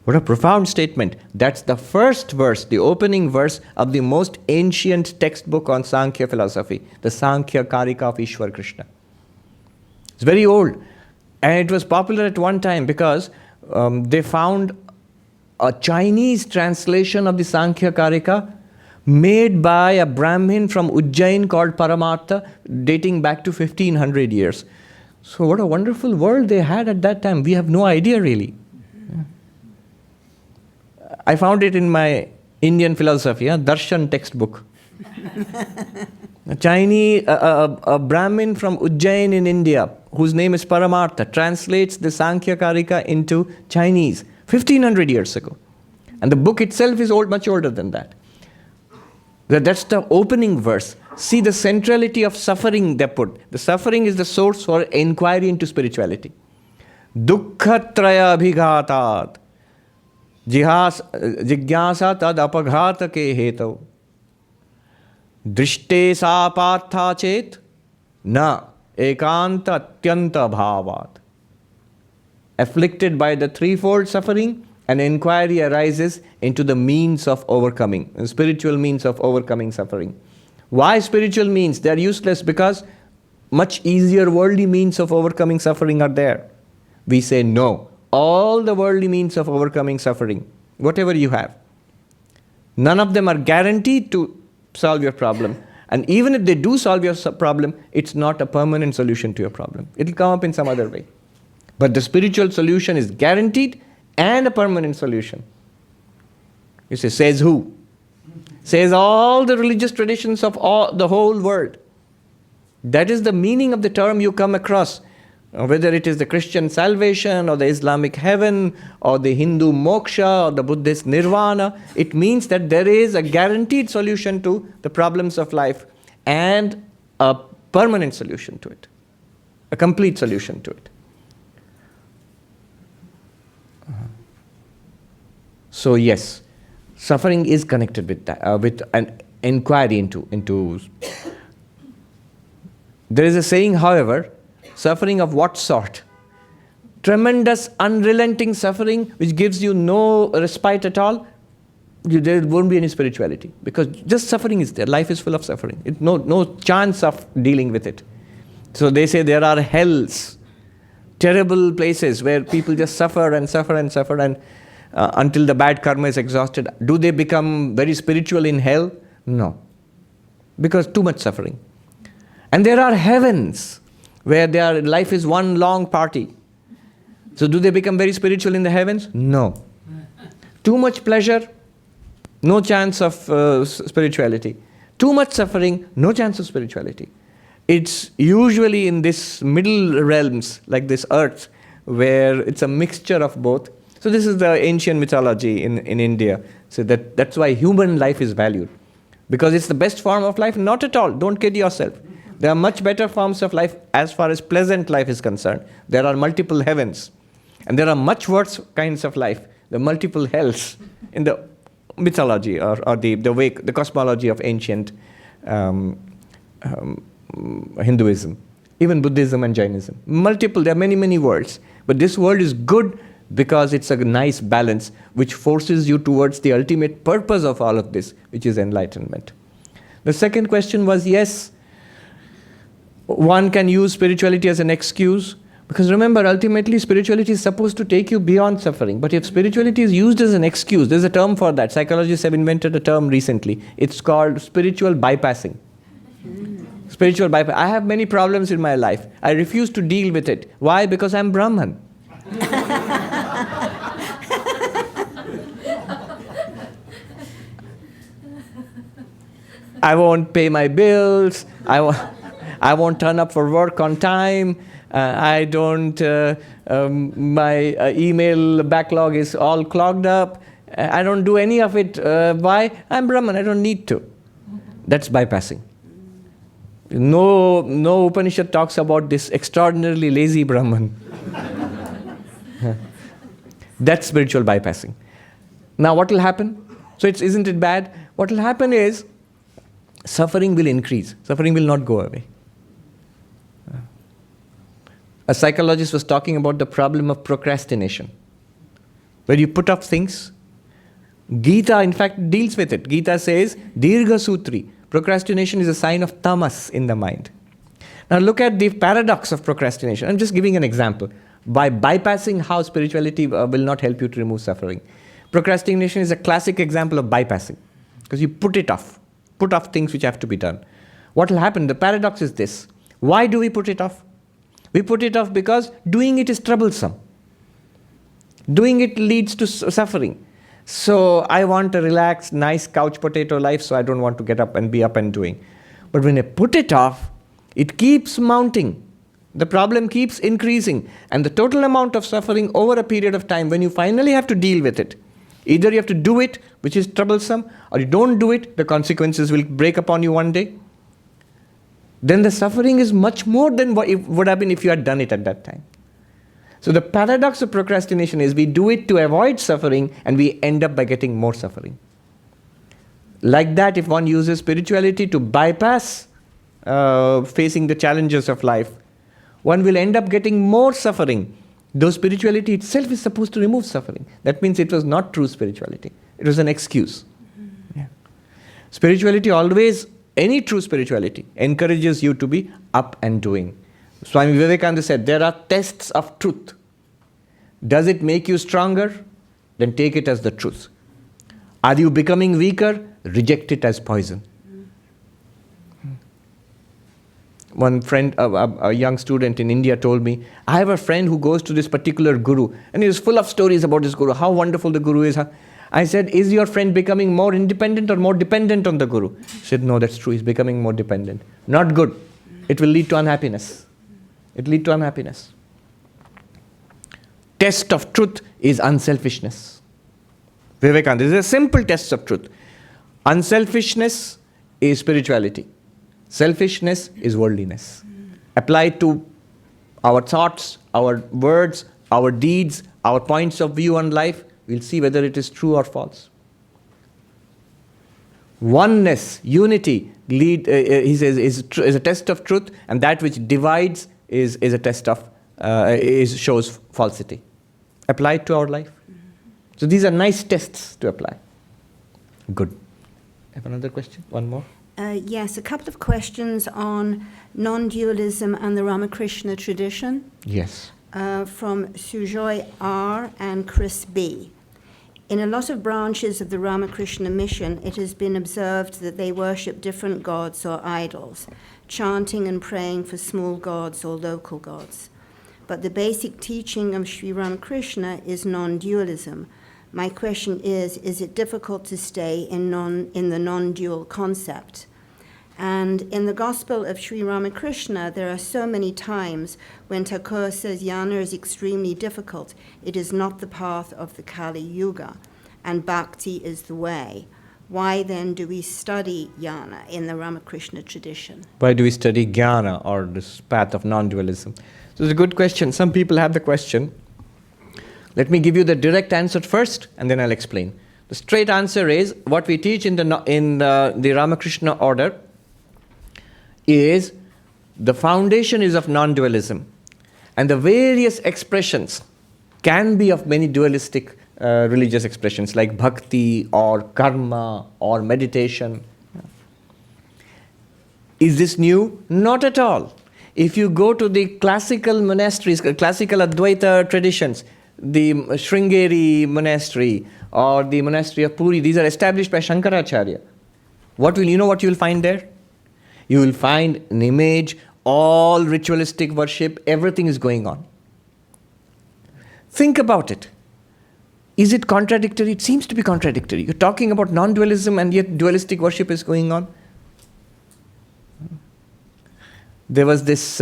What a profound statement. That's the first verse, the opening verse of the most ancient textbook on Sankhya philosophy, the Sankhya Karika of Ishwar Krishna. It's very old, and it was popular at one time because they found a Chinese translation of the Sankhya Karika made by a Brahmin from Ujjain called Paramartha, dating back to 1500 years. So what a wonderful world they had at that time. We have no idea really. I found it in my Indian philosophy, Darshan textbook. A Chinese, a Brahmin from Ujjain in India, whose name is Paramartha, translates the Sankhya Karika into Chinese 1500 years ago. And the book itself is much older than that. That's the opening verse. See the centrality of suffering they put. The suffering is the source for inquiry into spirituality. Dukkhatraya abhighatat. Jigyasa tad apaghata ke hetav. Drishte sa partha chet na ekanta atyanta bhavat. afflicted by the threefold suffering, an inquiry arises into the means of overcoming, spiritual means of overcoming suffering. Why spiritual means? They are useless because much easier worldly means of overcoming suffering are there. We say no. All the worldly means of overcoming suffering, whatever you have, none of them are guaranteed to solve your problem. And even if they do solve your problem, it's not a permanent solution to your problem. It will come up in some other way. But the spiritual solution is guaranteed and a permanent solution. You say, says who? Says all the religious traditions of the whole world. That is the meaning of the term you come across. Whether it is the Christian salvation or the Islamic heaven or the Hindu moksha or the Buddhist nirvana, it means that there is a guaranteed solution to the problems of life and a permanent solution to it, a complete solution to it. So yes, suffering is connected with that, with an inquiry into. There is a saying, however, suffering of what sort? Tremendous, unrelenting suffering which gives you no respite at all, there won't be any spirituality. Because just suffering is there. Life is full of suffering. No chance of dealing with it. So they say there are hells, terrible places where people just suffer and suffer and suffer and until the bad karma is exhausted. Do they become very spiritual in hell? No. Because too much suffering. And there are heavens where life is one long party. So do they become very spiritual in the heavens? No. Too much pleasure, no chance of spirituality. Too much suffering, no chance of spirituality. It's usually in this middle realms, like this earth, where it's a mixture of both. So this is the ancient mythology in India. So that's why human life is valued. Because it's the best form of life? Not at all. Don't kid yourself. There are much better forms of life as far as pleasant life is concerned. There are multiple heavens. And there are much worse kinds of life, the multiple hells in the mythology or the cosmology of ancient Hinduism, even Buddhism and Jainism. There are many, many worlds. But this world is good because it's a nice balance which forces you towards the ultimate purpose of all of this, which is enlightenment. The second question was, yes, one can use spirituality as an excuse. Because remember, ultimately spirituality is supposed to take you beyond suffering. But if spirituality is used as an excuse, there's a term for that. Psychologists have invented a term recently. It's called spiritual bypassing. Spiritual bypass. I have many problems in my life. I refuse to deal with it. Why? Because I'm Brahman. I won't pay my bills. I won't turn up for work on time. I don't. My email backlog is all clogged up. I don't do any of it. Why? I'm Brahman. I don't need to. That's bypassing. No Upanishad talks about this extraordinarily lazy Brahman. That's spiritual bypassing. Now what will happen? So isn't it bad? What will happen is suffering will increase. Suffering will not go away. A psychologist was talking about the problem of procrastination. Where you put off things. Gita, in fact, deals with it. Gita says, Dirgha Sutri. Procrastination is a sign of tamas in the mind. Now look at the paradox of procrastination. I'm just giving an example. By bypassing how spirituality will not help you to remove suffering. Procrastination is a classic example of bypassing. Because you put it off. Put off things which have to be done. What will happen? The paradox is this. Why do we put it off? We put it off because doing it is troublesome. Doing it leads to suffering. So I want a relaxed, nice couch potato life, so I don't want to get up and be up and doing. But when I put it off, it keeps mounting. The problem keeps increasing. And the total amount of suffering over a period of time, when you finally have to deal with it, either you have to do it, which is troublesome, or you don't do it, the consequences will break upon you one day. Then the suffering is much more than what it would have been if you had done it at that time. So the paradox of procrastination is we do it to avoid suffering and we end up by getting more suffering. Like that, if one uses spirituality to bypass facing the challenges of life, one will end up getting more suffering Though spirituality itself is supposed to remove suffering. That means it was not true spirituality. It was an excuse. Yeah. Spirituality always, any true spirituality, encourages you to be up and doing. Swami Vivekananda said, there are tests of truth. Does it make you stronger? Then take it as the truth. Are you becoming weaker? Reject it as poison. One friend, a young student in India told me, I have a friend who goes to this particular guru and he is full of stories about this guru, how wonderful the guru is. I said, is your friend becoming more independent or more dependent on the guru? He said, no, that's true, he's becoming more dependent. Not good. It will lead to unhappiness. It will lead to unhappiness. Test of truth is unselfishness. Vivekananda, this is a simple test of truth. Unselfishness is spirituality. Selfishness is worldliness. Applied to our thoughts, our words, our deeds, our points of view on life, we'll see whether it is true or false. Oneness, unity, is a test of truth, and that which divides is a test of, shows falsity. Applied to our life. So these are nice tests to apply. Good. Have another question? One more? Yes, a couple of questions on non-dualism and the Ramakrishna tradition. Yes. From Sujoy R. and Chris B. In a lot of branches of the Ramakrishna mission, it has been observed that they worship different gods or idols, chanting and praying for small gods or local gods. But the basic teaching of Sri Ramakrishna is non-dualism. My question is it difficult to stay in the non-dual concept? And in the Gospel of Sri Ramakrishna, there are so many times when Thakur says jnana is extremely difficult. It is not the path of the Kali Yuga, and bhakti is the way. Why then do we study jnana in the Ramakrishna tradition? Why do we study jnana, or this path of non-dualism? So it's a good question. Some people have the question. Let me give you the direct answer first, and then I'll explain. The straight answer is, what we teach in the Ramakrishna order is the foundation is of non-dualism, and the various expressions can be of many dualistic religious expressions like bhakti or karma or meditation. Is this new? Not at all. If you go to the classical monasteries, classical Advaita traditions, the Sringeri monastery or the monastery of Puri, these are established by Shankaracharya. What you will find there? You will find an image, all ritualistic worship, everything is going on. Think about it. Is it contradictory? It seems to be contradictory. You're talking about non-dualism and yet dualistic worship is going on. There was this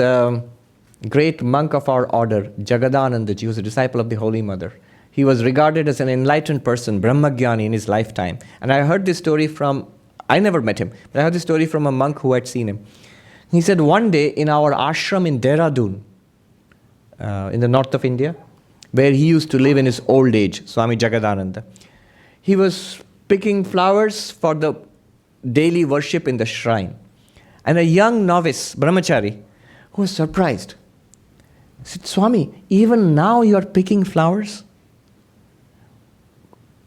great monk of our order, Jagadananda ji, who was a disciple of the Holy Mother. He was regarded as an enlightened person, Brahmagyani in his lifetime. And I heard this story I never met him, but I heard this story from a monk who had seen him. He said one day in our ashram in Dehradun, in the north of India, where he used to live in his old age, Swami Jagadananda, he was picking flowers for the daily worship in the shrine. And a young novice, brahmachari, who was surprised, said, Swami, even now you are picking flowers?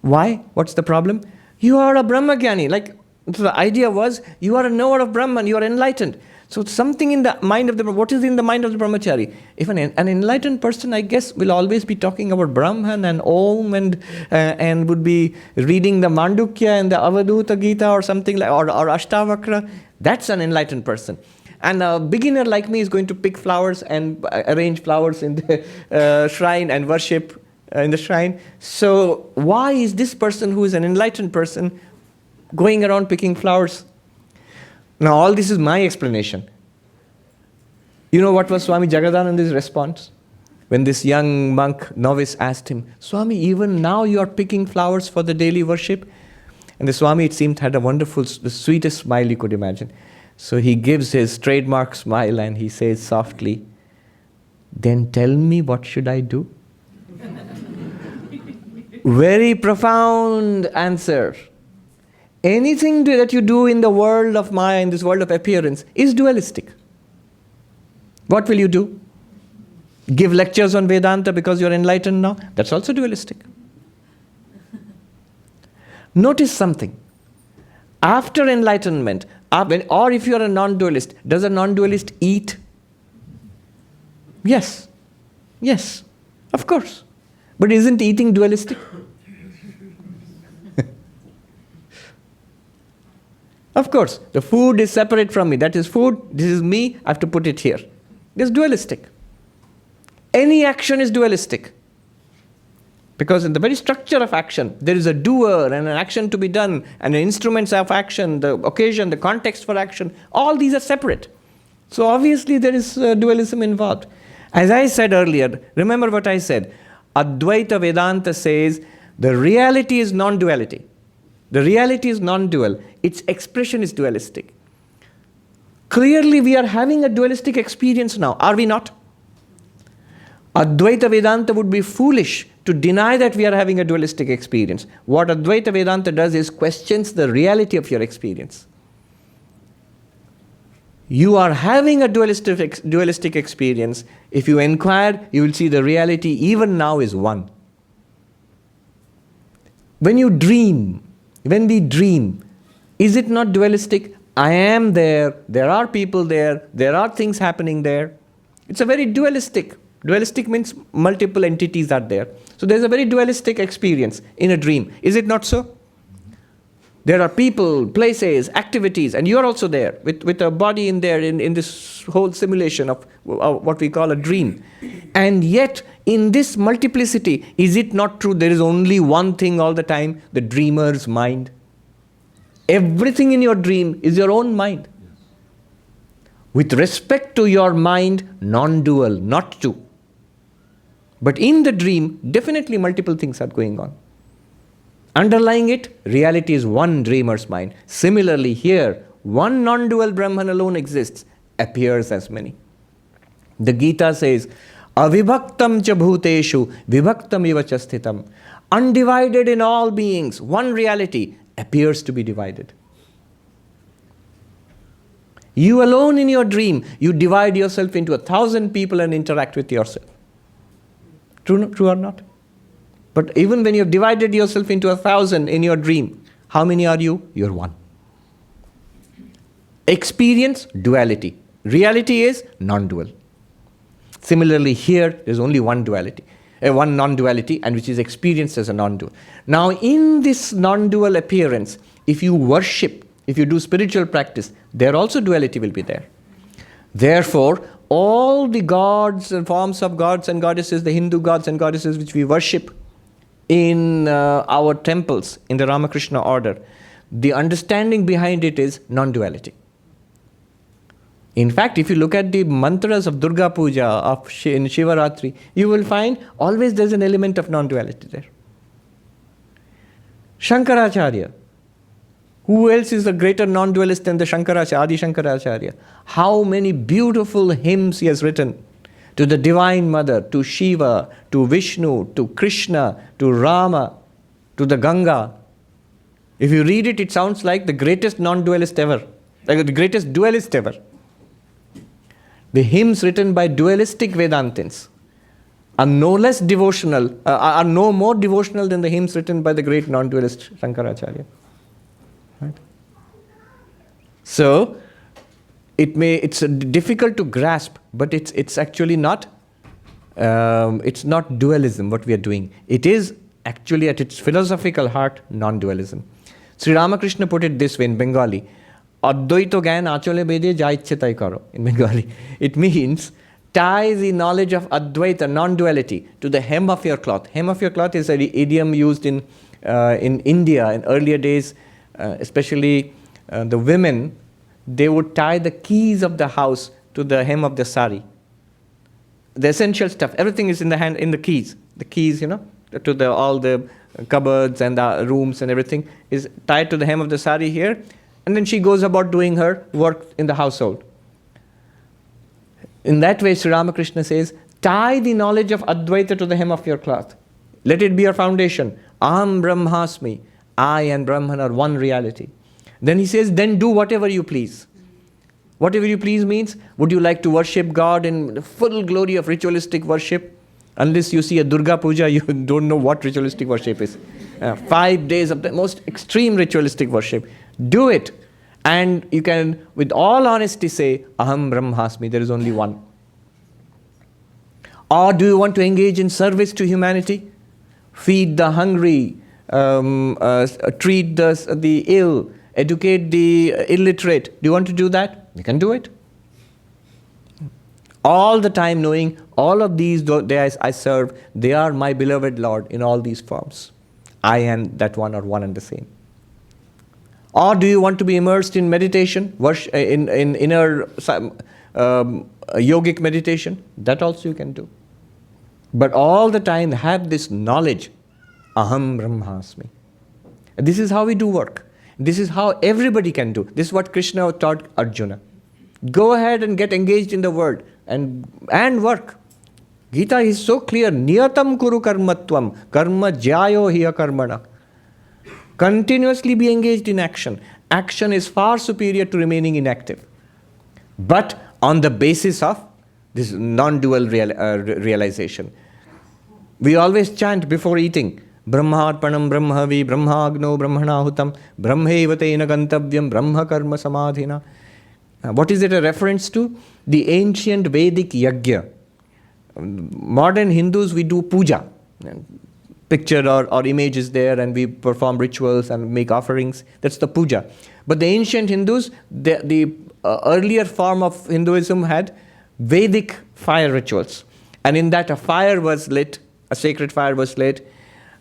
Why? What's the problem? You are a Brahmagyani. So the idea was, you are a knower of Brahman, you are enlightened. So something in the mind of what is in the mind of the brahmachari? If an enlightened person, I guess, will always be talking about Brahman and Om and would be reading the Mandukya and the Avaduta Gita or something like, or Ashtavakra, that's an enlightened person. And a beginner like me is going to pick flowers and arrange flowers in the shrine and worship in the shrine. So why is this person who is an enlightened person going around picking flowers? Now all this is my explanation. You know what was Swami Jagadananda's response? When this young monk novice asked him, Swami, even now you are picking flowers for the daily worship? And the Swami, it seemed, had a wonderful, the sweetest smile you could imagine. So he gives his trademark smile and he says softly, then tell me, what should I do? Very profound answer. Anything that you do in the world of Maya, in this world of appearance, is dualistic. What will you do? give lectures on Vedanta because you're enlightened now. That's also dualistic. Notice something. After enlightenment, or if you're a non-dualist, does a non-dualist eat? Yes. Yes. Of course. But isn't eating dualistic? Of course. The food is separate from me. That is food. This is me. I have to put it here. It's dualistic. Any action is dualistic. Because in the very structure of action, there is a doer and an action to be done, and the instruments of action, the occasion, the context for action, all these are separate. So obviously there is dualism involved. As I said earlier, remember what I said, Advaita Vedanta says the reality is non-duality. The reality is non-dual. Its expression is dualistic. Clearly we are having a dualistic experience now, are we not? Advaita Vedanta would be foolish to deny that we are having a dualistic experience. What Advaita Vedanta does is questions the reality of your experience. You are having a dualistic experience. If you inquire, you will see the reality even now is one. When we dream, is it not dualistic? I am there are people there are things happening there. It's a very dualistic. Dualistic means multiple entities are there. So there's a very dualistic experience in a dream. Is it not so? There are people, places, activities, and you're also there with a body in there in this whole simulation of what we call a dream. And yet, in this multiplicity, is it not true there is only one thing all the time, the dreamer's mind? Everything in your dream is your own mind. With respect to your mind, non-dual, not two. But in the dream, definitely multiple things are going on. Underlying it, reality is one dreamer's mind. Similarly here, one non-dual Brahman alone exists, appears as many. The Gita says, Avibhaktam cha bhuteshu, vibhaktam iva cha sthitam. Undivided in all beings, one reality appears to be divided. You alone in your dream, you divide yourself into 1,000 people and interact with yourself. True or not? But even when you have divided yourself into 1,000 in your dream, how many are you? You're one. Experience, duality. Reality is non-dual. Similarly here, there's only one duality, one non-duality, and which is experienced as a non-dual. Now in this non-dual appearance, if you worship, if you do spiritual practice, there also duality will be there. Therefore, all the gods and forms of gods and goddesses, the Hindu gods and goddesses which we worship in our temples, in the Ramakrishna order, the understanding behind it is non-duality. In fact, if you look at the mantras of Durga Puja, in Shivaratri, you will find always there's an element of non-duality there. Shankaracharya. Who else is a greater non-dualist than the Shankaracharya, Adi Shankaracharya? How many beautiful hymns he has written to the Divine Mother, to Shiva, to Vishnu, to Krishna, to Rama, to the Ganga. If you read it, it sounds like the greatest non-dualist ever, like the greatest dualist ever. The hymns written by dualistic Vedantins are no less devotional, are no more devotional than the hymns written by the great non-dualist Shankaracharya. Right? So, it's difficult to grasp, but it's actually not, it's not dualism what we are doing. It is actually at its philosophical heart, non-dualism. Sri Ramakrishna put it this way in Bengali, Advaito gyan achole bede ja ichhe tai karo, in Bengali. It means, tie the knowledge of Advaita, non-duality, to the hem of your cloth. Hem of your cloth is an idiom used in India in earlier days, especially the women, they would tie the keys of the house to the hem of the sari. The essential stuff, everything is in the hand, in the keys. The keys, to all the cupboards and the rooms and everything is tied to the hem of the sari here. And then she goes about doing her work in the household. In that way, Sri Ramakrishna says, tie the knowledge of Advaita to the hem of your cloth. Let it be your foundation. Aham Whatever you please means, would you like to worship God in the full glory of ritualistic worship? Unless you see a Durga Puja, you don't know what ritualistic worship is. 5 days of the most extreme ritualistic worship. Do it. And you can, with all honesty, say, Aham Brahmasmi, there is only one. Or do you want to engage in service to humanity? Feed the hungry, treat the ill, educate the illiterate. Do you want to do that? You can do it. All the time knowing all of these I serve, they are my beloved Lord in all these forms. I am that one or one and the same. Or do you want to be immersed in meditation, in inner yogic meditation? That also you can do. But all the time have this knowledge, Aham Brahmasmi. This is how we do work. This is how everybody can do. This is what Krishna taught Arjuna. Go ahead and get engaged in the world and work. Gita is so clear. Niyatam kuru karmatvam, karma jyayo hiya karmana. Continuously be engaged in action. Action is far superior to remaining inactive. But on the basis of this non-dual realization. We always chant before eating, Brahmarpanam Brahmavi Brahmagno Brahmanahutam Brahmevatena Gantavyam Brahma Karma Samadhina. What is it a reference to? The ancient Vedic yajna. Modern Hindus, we do puja. Picture or image is there and we perform rituals and make offerings. That's the puja. But the ancient Hindus, the earlier form of Hinduism had Vedic fire rituals. And in that a fire was lit, a sacred fire was lit.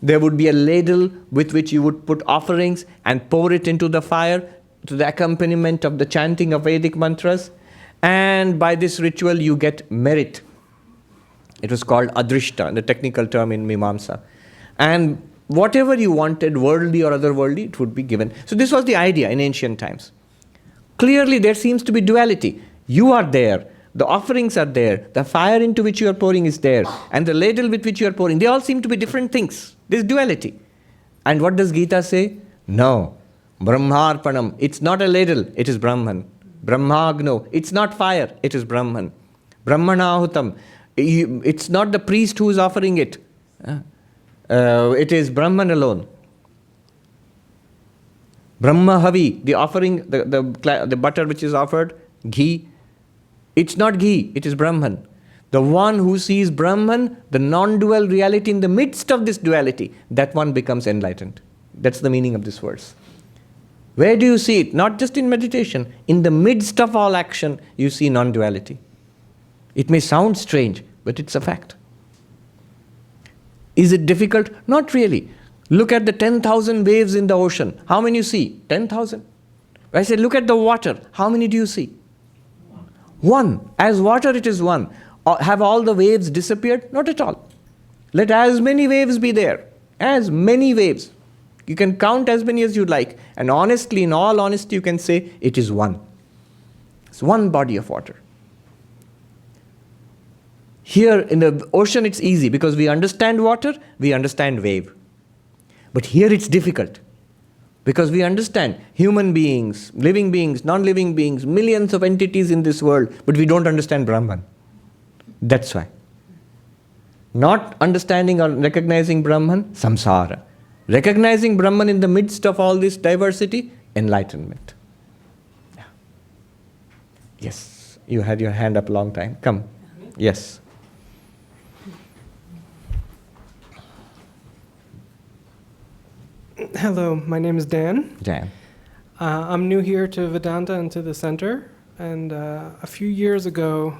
There would be a ladle with which you would put offerings and pour it into the fire to the accompaniment of the chanting of Vedic mantras. And by this ritual you get merit. It was called adrishta, the technical term in Mimamsa. And whatever you wanted, worldly or otherworldly, it would be given. So this was the idea in ancient times. Clearly there seems to be duality. You are there. The offerings are there. The fire into which you are pouring is there. And the ladle with which you are pouring, they all seem to be different things. This duality. And what does Gita say? No. Brahmarpanam. It's not a ladle. It is Brahman. Brahmagno. It's not fire. It is Brahman. Brahmanahutam. It's not the priest who is offering it. It is Brahman alone. Brahmahavi. The offering, the butter which is offered, ghee. It's not ghee, it is Brahman. The one who sees Brahman, the non-dual reality in the midst of this duality, that one becomes enlightened. That's the meaning of this verse. Where do you see it? Not just in meditation. In the midst of all action, you see non-duality. It may sound strange, but it's a fact. Is it difficult? Not really. Look at the 10,000 waves in the ocean. How many you see? 10,000. I say, look at the water. How many do you see? One. As water it is one. Have all the waves disappeared? Not at all. Let as many waves be there. As many waves. You can count as many as you like. And honestly, in all honesty, you can say it is one. It's one body of water. Here in the ocean it's easy because we understand water, we understand wave. But here it's difficult. Because we understand human beings, living beings, non-living beings, millions of entities in this world, but we don't understand Brahman. That's why. Not understanding or recognizing Brahman, samsara. Recognizing Brahman in the midst of all this diversity, enlightenment. Yeah. Yes, you had your hand up a long time. Come. Yes. Hello, my name is Dan. Dan. I'm new here to Vedanta and to the center. And a few years ago,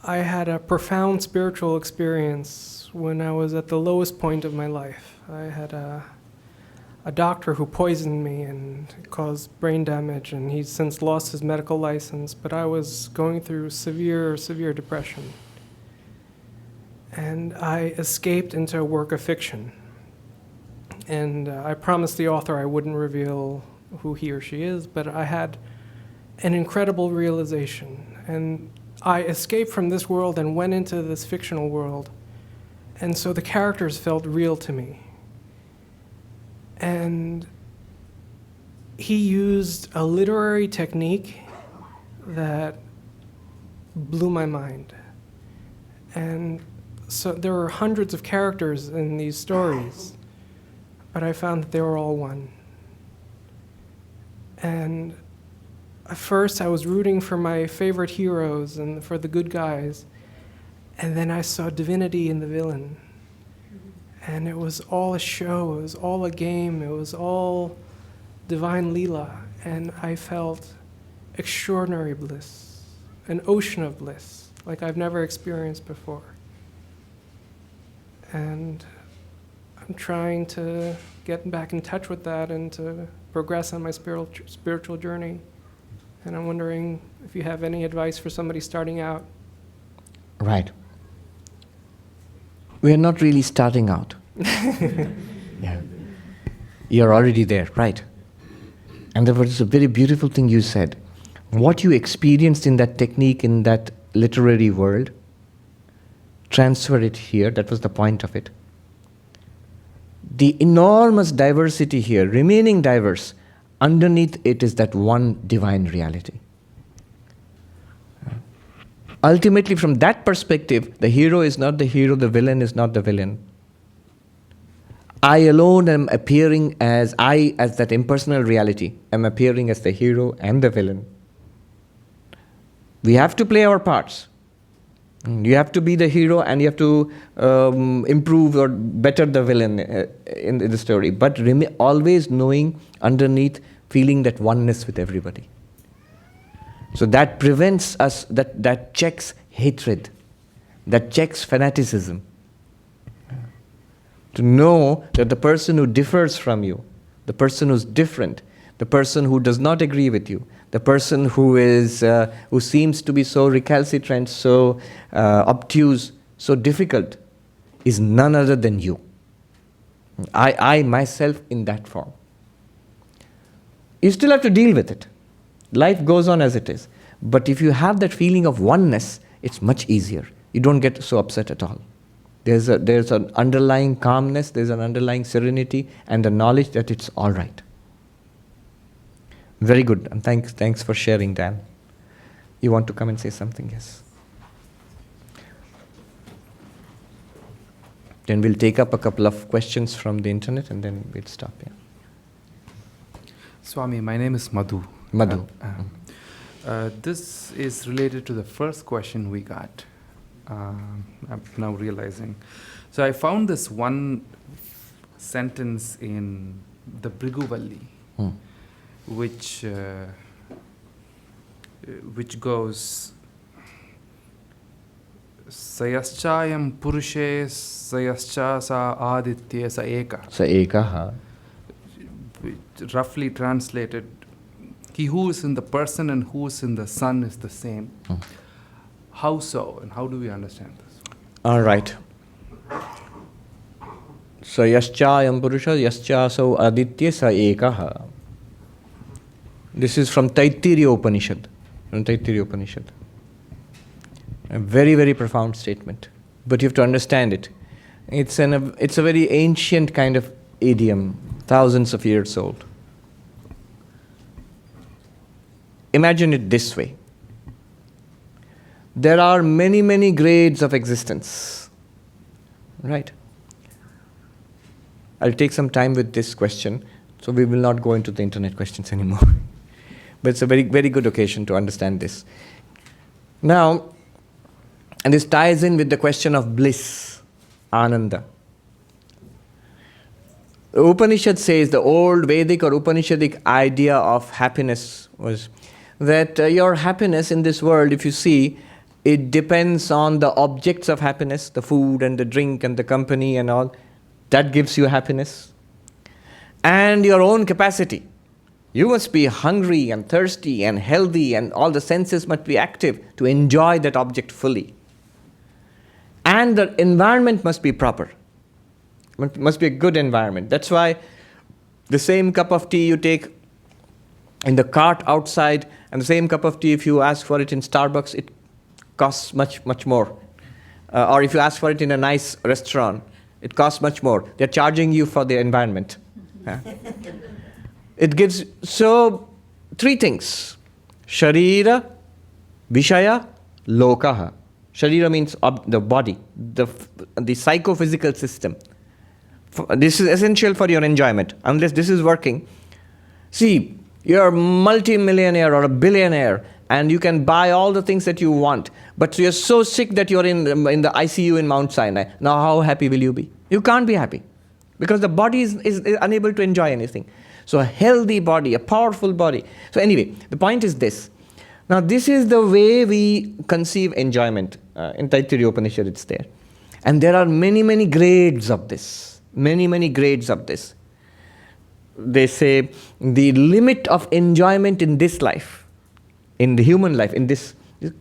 I had a profound spiritual experience when I was at the lowest point of my life. I had a doctor who poisoned me and caused brain damage, and he's since lost his medical license, but I was going through severe depression. And I escaped into a work of fiction. And I promised the author I wouldn't reveal who he or she is, but I had an incredible realization. And I escaped from this world and went into this fictional world. And so the characters felt real to me. And he used a literary technique that blew my mind. And so there were hundreds of characters in these stories, but I found that they were all one. And at first I was rooting for my favorite heroes and for the good guys, and then I saw divinity in the villain. And it was all a show, it was all a game, it was all divine Leela, and I felt extraordinary bliss, an ocean of bliss, like I've never experienced before. And I'm trying to get back in touch with that and to progress on my spiritual journey. And I'm wondering if you have any advice for somebody starting out. Right. We are not really starting out. Yeah. You're already there, right? And there was a very beautiful thing you said. What you experienced in that technique, in that literary world, transfer it here. That was the point of it. The enormous diversity here, remaining diverse, underneath it is that one divine reality. Ultimately, from that perspective, the hero is not the hero, the villain is not the villain. I alone am appearing as that impersonal reality, am appearing as the hero and the villain. We have to play our parts. You have to be the hero and you have to improve or better the villain in the story. But always knowing underneath, feeling that oneness with everybody. So that prevents us, that checks hatred, that checks fanaticism. To know that the person who differs from you, the person who's different, the person who does not agree with you, the person who seems to be so recalcitrant, so obtuse, so difficult, is none other than you. I myself in that form. You still have to deal with it. Life goes on as it is. But if you have that feeling of oneness, it's much easier. You don't get so upset at all. There's an underlying calmness, there's an underlying serenity, and the knowledge that it's all right. Very good, and thanks for sharing, Dan. You want to come and say something? Yes. Then we'll take up a couple of questions from the internet, and then we'll stop here. Swami, my name is Madhu. Madhu. This is related to the first question we got. I'm now realizing. So I found this one sentence in the Briguvalli, which goes, Sayaschayam Purushe Sayascha Sa Aditya Sa Eka. Sa Eka. Roughly translated, he who is in the person and who is in the sun is the same. How so, and how do we understand this? All right. So Yaschayam Purusha Yascha So Aditya Sa Ekaha. This is from Taittiriya Upanishad. A very, very profound statement. But you have to understand it. It's a very ancient kind of idiom, thousands of years old. Imagine it this way. There are many, many grades of existence. Right? I'll take some time with this question, so we will not go into the internet questions anymore. But it's a very, very good occasion to understand this. Now, and this ties in with the question of bliss, ananda. The Upanishad says, the old Vedic or Upanishadic idea of happiness was that your happiness in this world, if you see, it depends on the objects of happiness, the food and the drink and the company and all. That gives you happiness. And your own capacity. You must be hungry and thirsty and healthy, and all the senses must be active to enjoy that object fully. And the environment must be proper. It must be a good environment. That's why the same cup of tea you take in the cart outside, and the same cup of tea, if you ask for it in Starbucks, it costs much, much more. Or if you ask for it in a nice restaurant, it costs much more. They're charging you for the environment. It gives, so, three things. Sharira, Vishaya, lokaha. Sharira means the body, the psychophysical system. This is essential for your enjoyment. Unless this is working, see, you're a multi-millionaire or a billionaire and you can buy all the things that you want, but you're so sick that you're in the ICU in Mount Sinai. Now how happy will you be? You can't be happy because the body is unable to enjoy anything. So a healthy body, a powerful body. So anyway, the point is this. Now this is the way we conceive enjoyment. In Taittiriya Upanishad it's there. And there are many, many grades of this. Many grades of this. They say the limit of enjoyment in this life, in the human life, in this,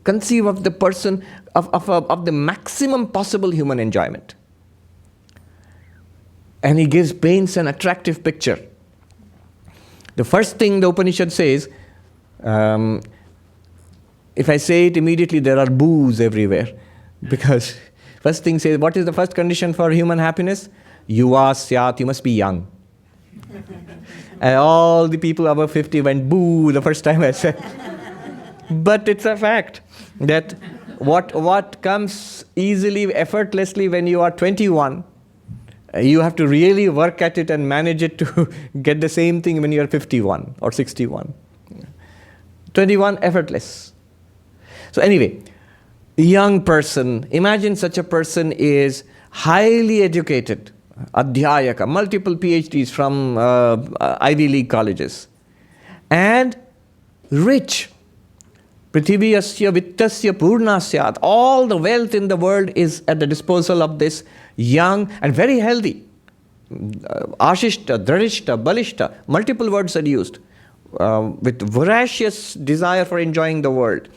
conceive of the person, of the maximum possible human enjoyment. And he paints an attractive picture. The first thing the Upanishad says, if I say it immediately, there are boos everywhere. Because first thing says, what is the first condition for human happiness? Yuva syat, you must be young. And all the people above 50 went boo the first time I said. But it's a fact that what comes easily, effortlessly when you are 21, you have to really work at it and manage it to get the same thing when you are 51 or 61. 21, effortless. So anyway, a young person, imagine such a person is highly educated, adhyayaka, multiple PhDs from Ivy League colleges, and rich. Prithiviyasya vittasya purnasyat. All the wealth in the world is at the disposal of this young and very healthy. Ashishta, dradishta, balishta, multiple words are used. With voracious desire for enjoying the world.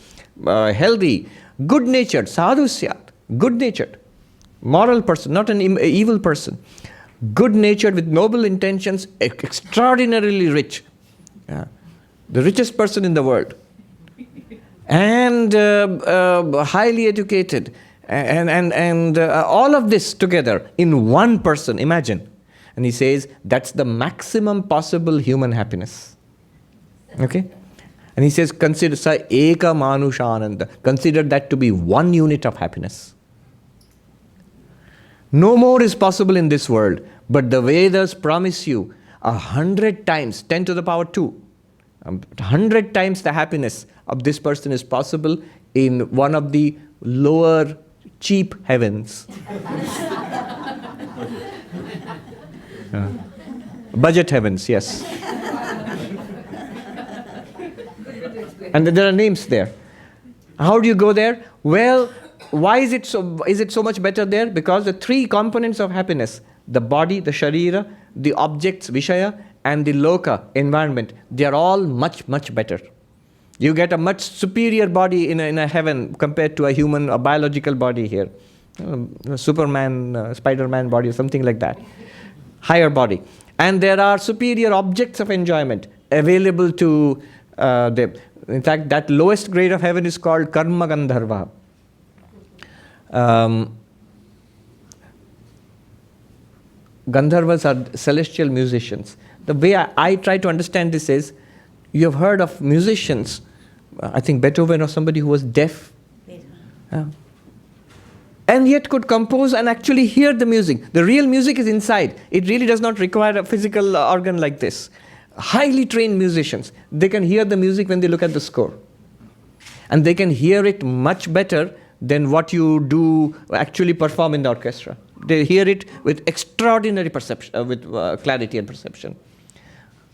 Healthy, good-natured, sadhusyat, good-natured. Moral person, not an evil person. Good-natured with noble intentions, extraordinarily rich. The richest person in the world. And highly educated. And all of this together in one person, imagine. And he says, that's the maximum possible human happiness. Okay? And he says, consider sa eka manushananda. Consider that to be one unit of happiness. No more is possible in this world, but the Vedas promise you 100 times, 10 to the power 2, 100 times the happiness of this person is possible in one of the lower, cheap heavens. Budget heavens, yes. And there are names there. How do you go there? Well, why is it so much better there? Because the three components of happiness, the body, the sharira, the objects, vishaya, and the loka, environment, they are all much better. You get a much superior body in a heaven compared to a biological body here. Superman, Spider-Man body or something like that. Higher body. And there are superior objects of enjoyment available to them. In fact, that lowest grade of heaven is called Karma Gandharva. Gandharvas are celestial musicians. The way I try to understand this is, you have heard of musicians, I think Beethoven or somebody who was deaf. And yet could compose and actually hear the music. The real music is inside. It really does not require a physical organ like this. Highly trained musicians, they can hear the music when they look at the score. And they can hear it much better than what you do actually perform in the orchestra. They hear it with extraordinary perception, with clarity and perception.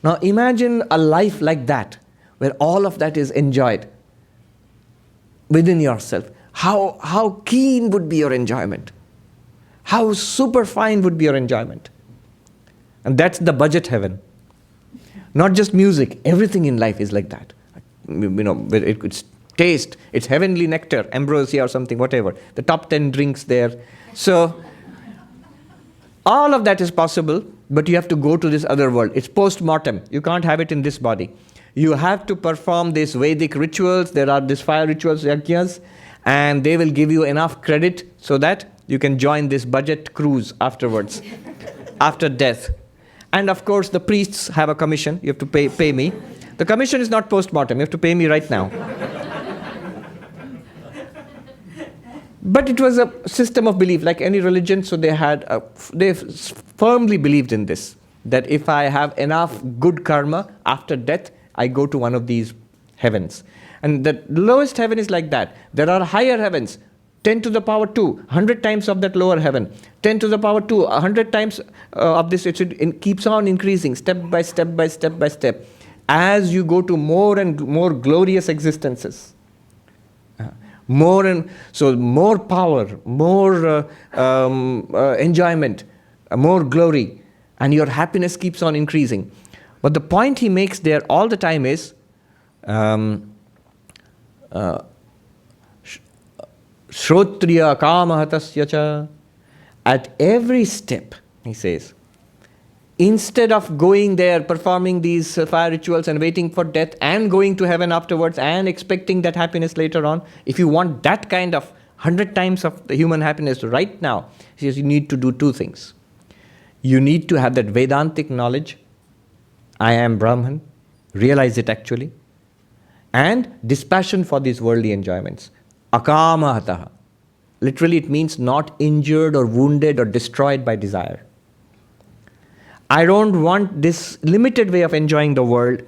Now imagine a life like that, where all of that is enjoyed within yourself. How keen would be your enjoyment? How super fine would be your enjoyment? And that's the budget heaven. Not just music, everything in life is like that. It's taste, it's heavenly nectar, ambrosia or something, whatever. The top 10 drinks there. So, all of that is possible, but you have to go to this other world. It's post-mortem. You can't have it in this body. You have to perform these Vedic rituals. There are these fire rituals, yajnas, and they will give you enough credit so that you can join this budget cruise afterwards, after death. And of course, the priests have a commission. You have to pay me. The commission is not post-mortem. You have to pay me right now. But it was a system of belief, like any religion. So they firmly believed in this, that if I have enough good karma after death, I go to one of these heavens. And the lowest heaven is like that. There are higher heavens, 10 to the power 2, 100 times of that lower heaven, 10 to the power 2, 100 times of this. It keeps on increasing, step by step by step by step, as you go to more and more glorious existences. More power, more enjoyment, more glory, and your happiness keeps on increasing. But the point he makes there all the time is, Shrotriya kamahatasya cha. At every step, he says, instead of going there, performing these fire rituals and waiting for death and going to heaven afterwards and expecting that happiness later on, if you want that kind of 100 times of the human happiness right now, he says you need to do two things. You need to have that Vedantic knowledge, I am Brahman, realize it actually, and dispassion for these worldly enjoyments. Akamahataha. Literally it means not injured or wounded or destroyed by desire. I don't want this limited way of enjoying the world.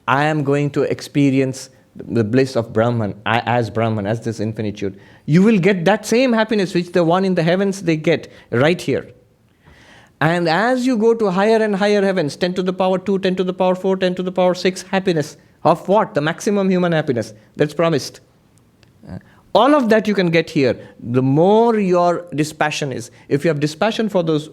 I am going to experience the bliss of Brahman, as this infinitude. You will get that same happiness which the one in the heavens they get right here. And as you go to higher and higher heavens, 10 to the power 2, 10 to the power 4, 10 to the power 6 happiness. Of what? The maximum human happiness that's promised. All of that you can get here. The more your dispassion is. If you have dispassion for those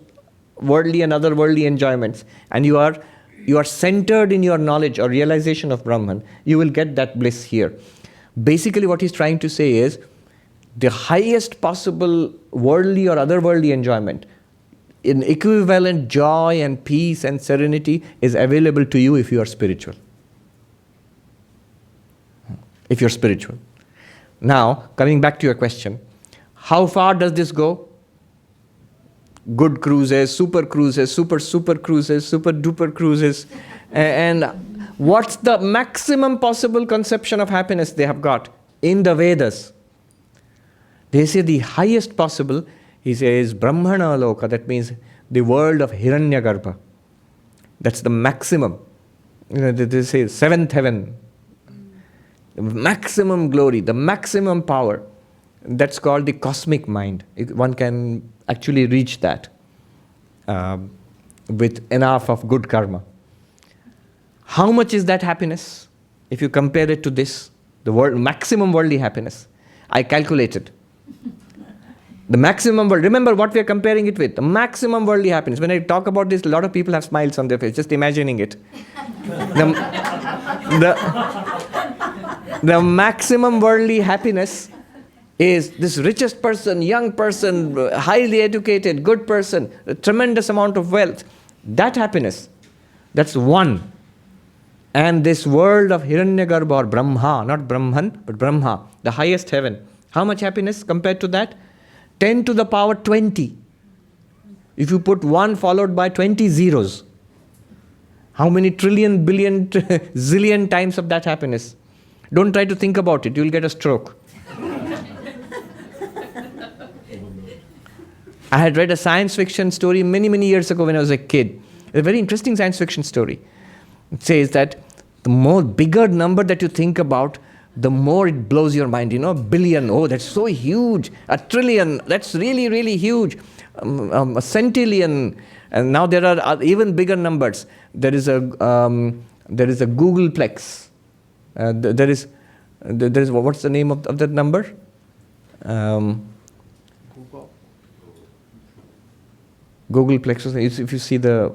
worldly and other worldly enjoyments, and you are centered in your knowledge or realization of Brahman, you will get that bliss here. Basically what he's trying to say is, the highest possible worldly or other worldly enjoyment, in equivalent joy and peace and serenity, is available to you if you are spiritual. If you're spiritual. Now, coming back to your question, how far does this go? Good cruises, super cruises, super cruises, super duper cruises. And what's the maximum possible conception of happiness they have got? In the Vedas, they say the highest possible, he says, Brahmana Loka, that means the world of Hiranyagarbha. That's the maximum. They say seventh heaven. The maximum glory, the maximum power. That's called the cosmic mind. One can actually reach that with enough of good karma. How much is that happiness? If you compare it to this, the maximum worldly happiness. I calculated. The maximum world, remember what we are comparing it with, the maximum worldly happiness. When I talk about this, a lot of people have smiles on their face, just imagining it. The maximum worldly happiness is this richest person, young person, highly educated, good person, a tremendous amount of wealth. That happiness, that's one. And this world of Hiranyagarbha or Brahma, not Brahman, but Brahma, the highest heaven. How much happiness compared to that? 10 to the power 20. If you put 1 followed by 20 zeros, how many trillion, billion, zillion times of that happiness? Don't try to think about it, you'll get a stroke. I had read a science fiction story many years ago when I was a kid. A very interesting science fiction story. It says that the more bigger number that you think about, the more it blows your mind. You know, billion, oh, that's so huge. A trillion, that's really, really huge. A centillion, and now there are even bigger numbers. There is a Googleplex. There is what's the name of that number? Googleplex. If you see the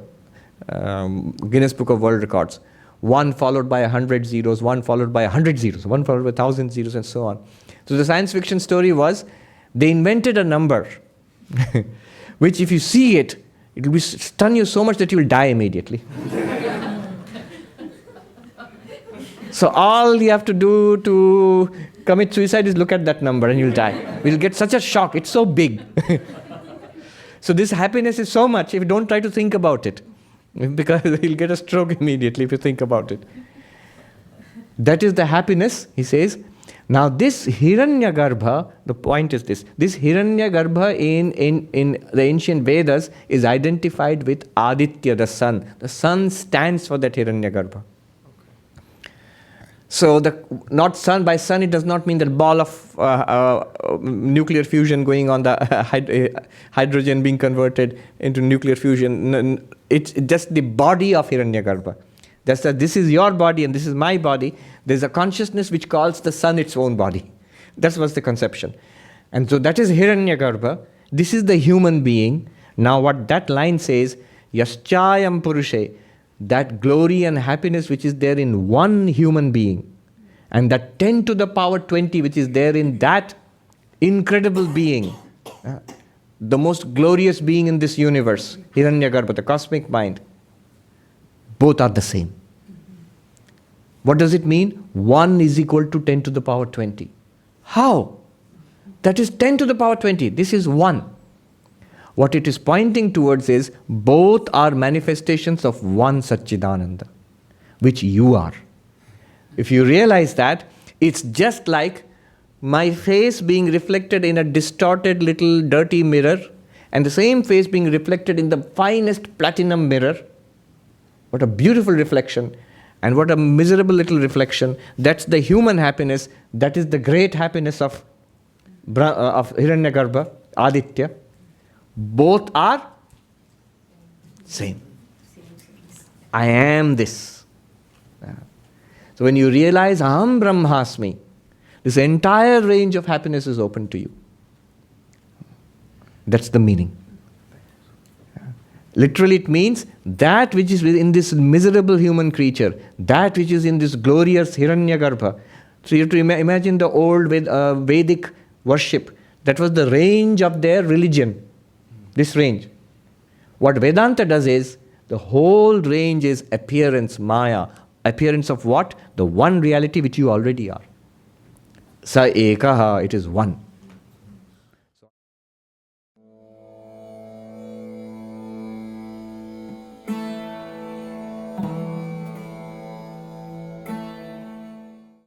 Guinness Book of World Records, 1 followed by 100 zeros, 1 followed by 100 zeros, 1 followed by 1,000 zeros, and so on. So the science fiction story was, they invented a number, which if you see it, it will stun you so much that you will die immediately. So all you have to do to commit suicide is look at that number and you'll die. You'll get such a shock, it's so big. So this happiness is so much, if you don't try to think about it, because you'll get a stroke immediately if you think about it. That is the happiness, he says. Now this Hiranyagarbha, the point is this Hiranyagarbha in the ancient Vedas is identified with Aditya, the sun. The sun stands for that Hiranyagarbha. So not sun, by sun it does not mean that ball of nuclear fusion going on, the hydrogen being converted into nuclear fusion. It's just the body of Hiranyagarbha. That's that this is your body and this is my body. There's a consciousness which calls the sun its own body. That was the conception. And so that is Hiranyagarbha. This is the human being. Now what that line says, Yaschayam Purushe, that glory and happiness which is there in one human being, and that 10 to the power 20 which is there in that incredible being, the most glorious being in this universe, Hiranyagarbha, the cosmic mind, both are the same. What does it mean? 1 is equal to 10 to the power 20. How? That is 10 to the power 20. This is 1. What it is pointing towards is both are manifestations of one Satchidananda, which you are. If you realize that, it's just like my face being reflected in a distorted little dirty mirror and the same face being reflected in the finest platinum mirror. What a beautiful reflection and what a miserable little reflection. That's the human happiness. That is the great happiness of Hiranyagarbha, Aditya. Both are same. I am this. So when you realize Aham Brahmasmi, this entire range of happiness is open to you. That's the meaning. Literally it means that which is in this miserable human creature, that which is in this glorious Hiranyagarbha. So you have to imagine the old Vedic worship. That was the range of their religion. This range. What Vedanta does is, the whole range is appearance, Maya. Appearance of what? The one reality which you already are. Sa ekaha, it is one.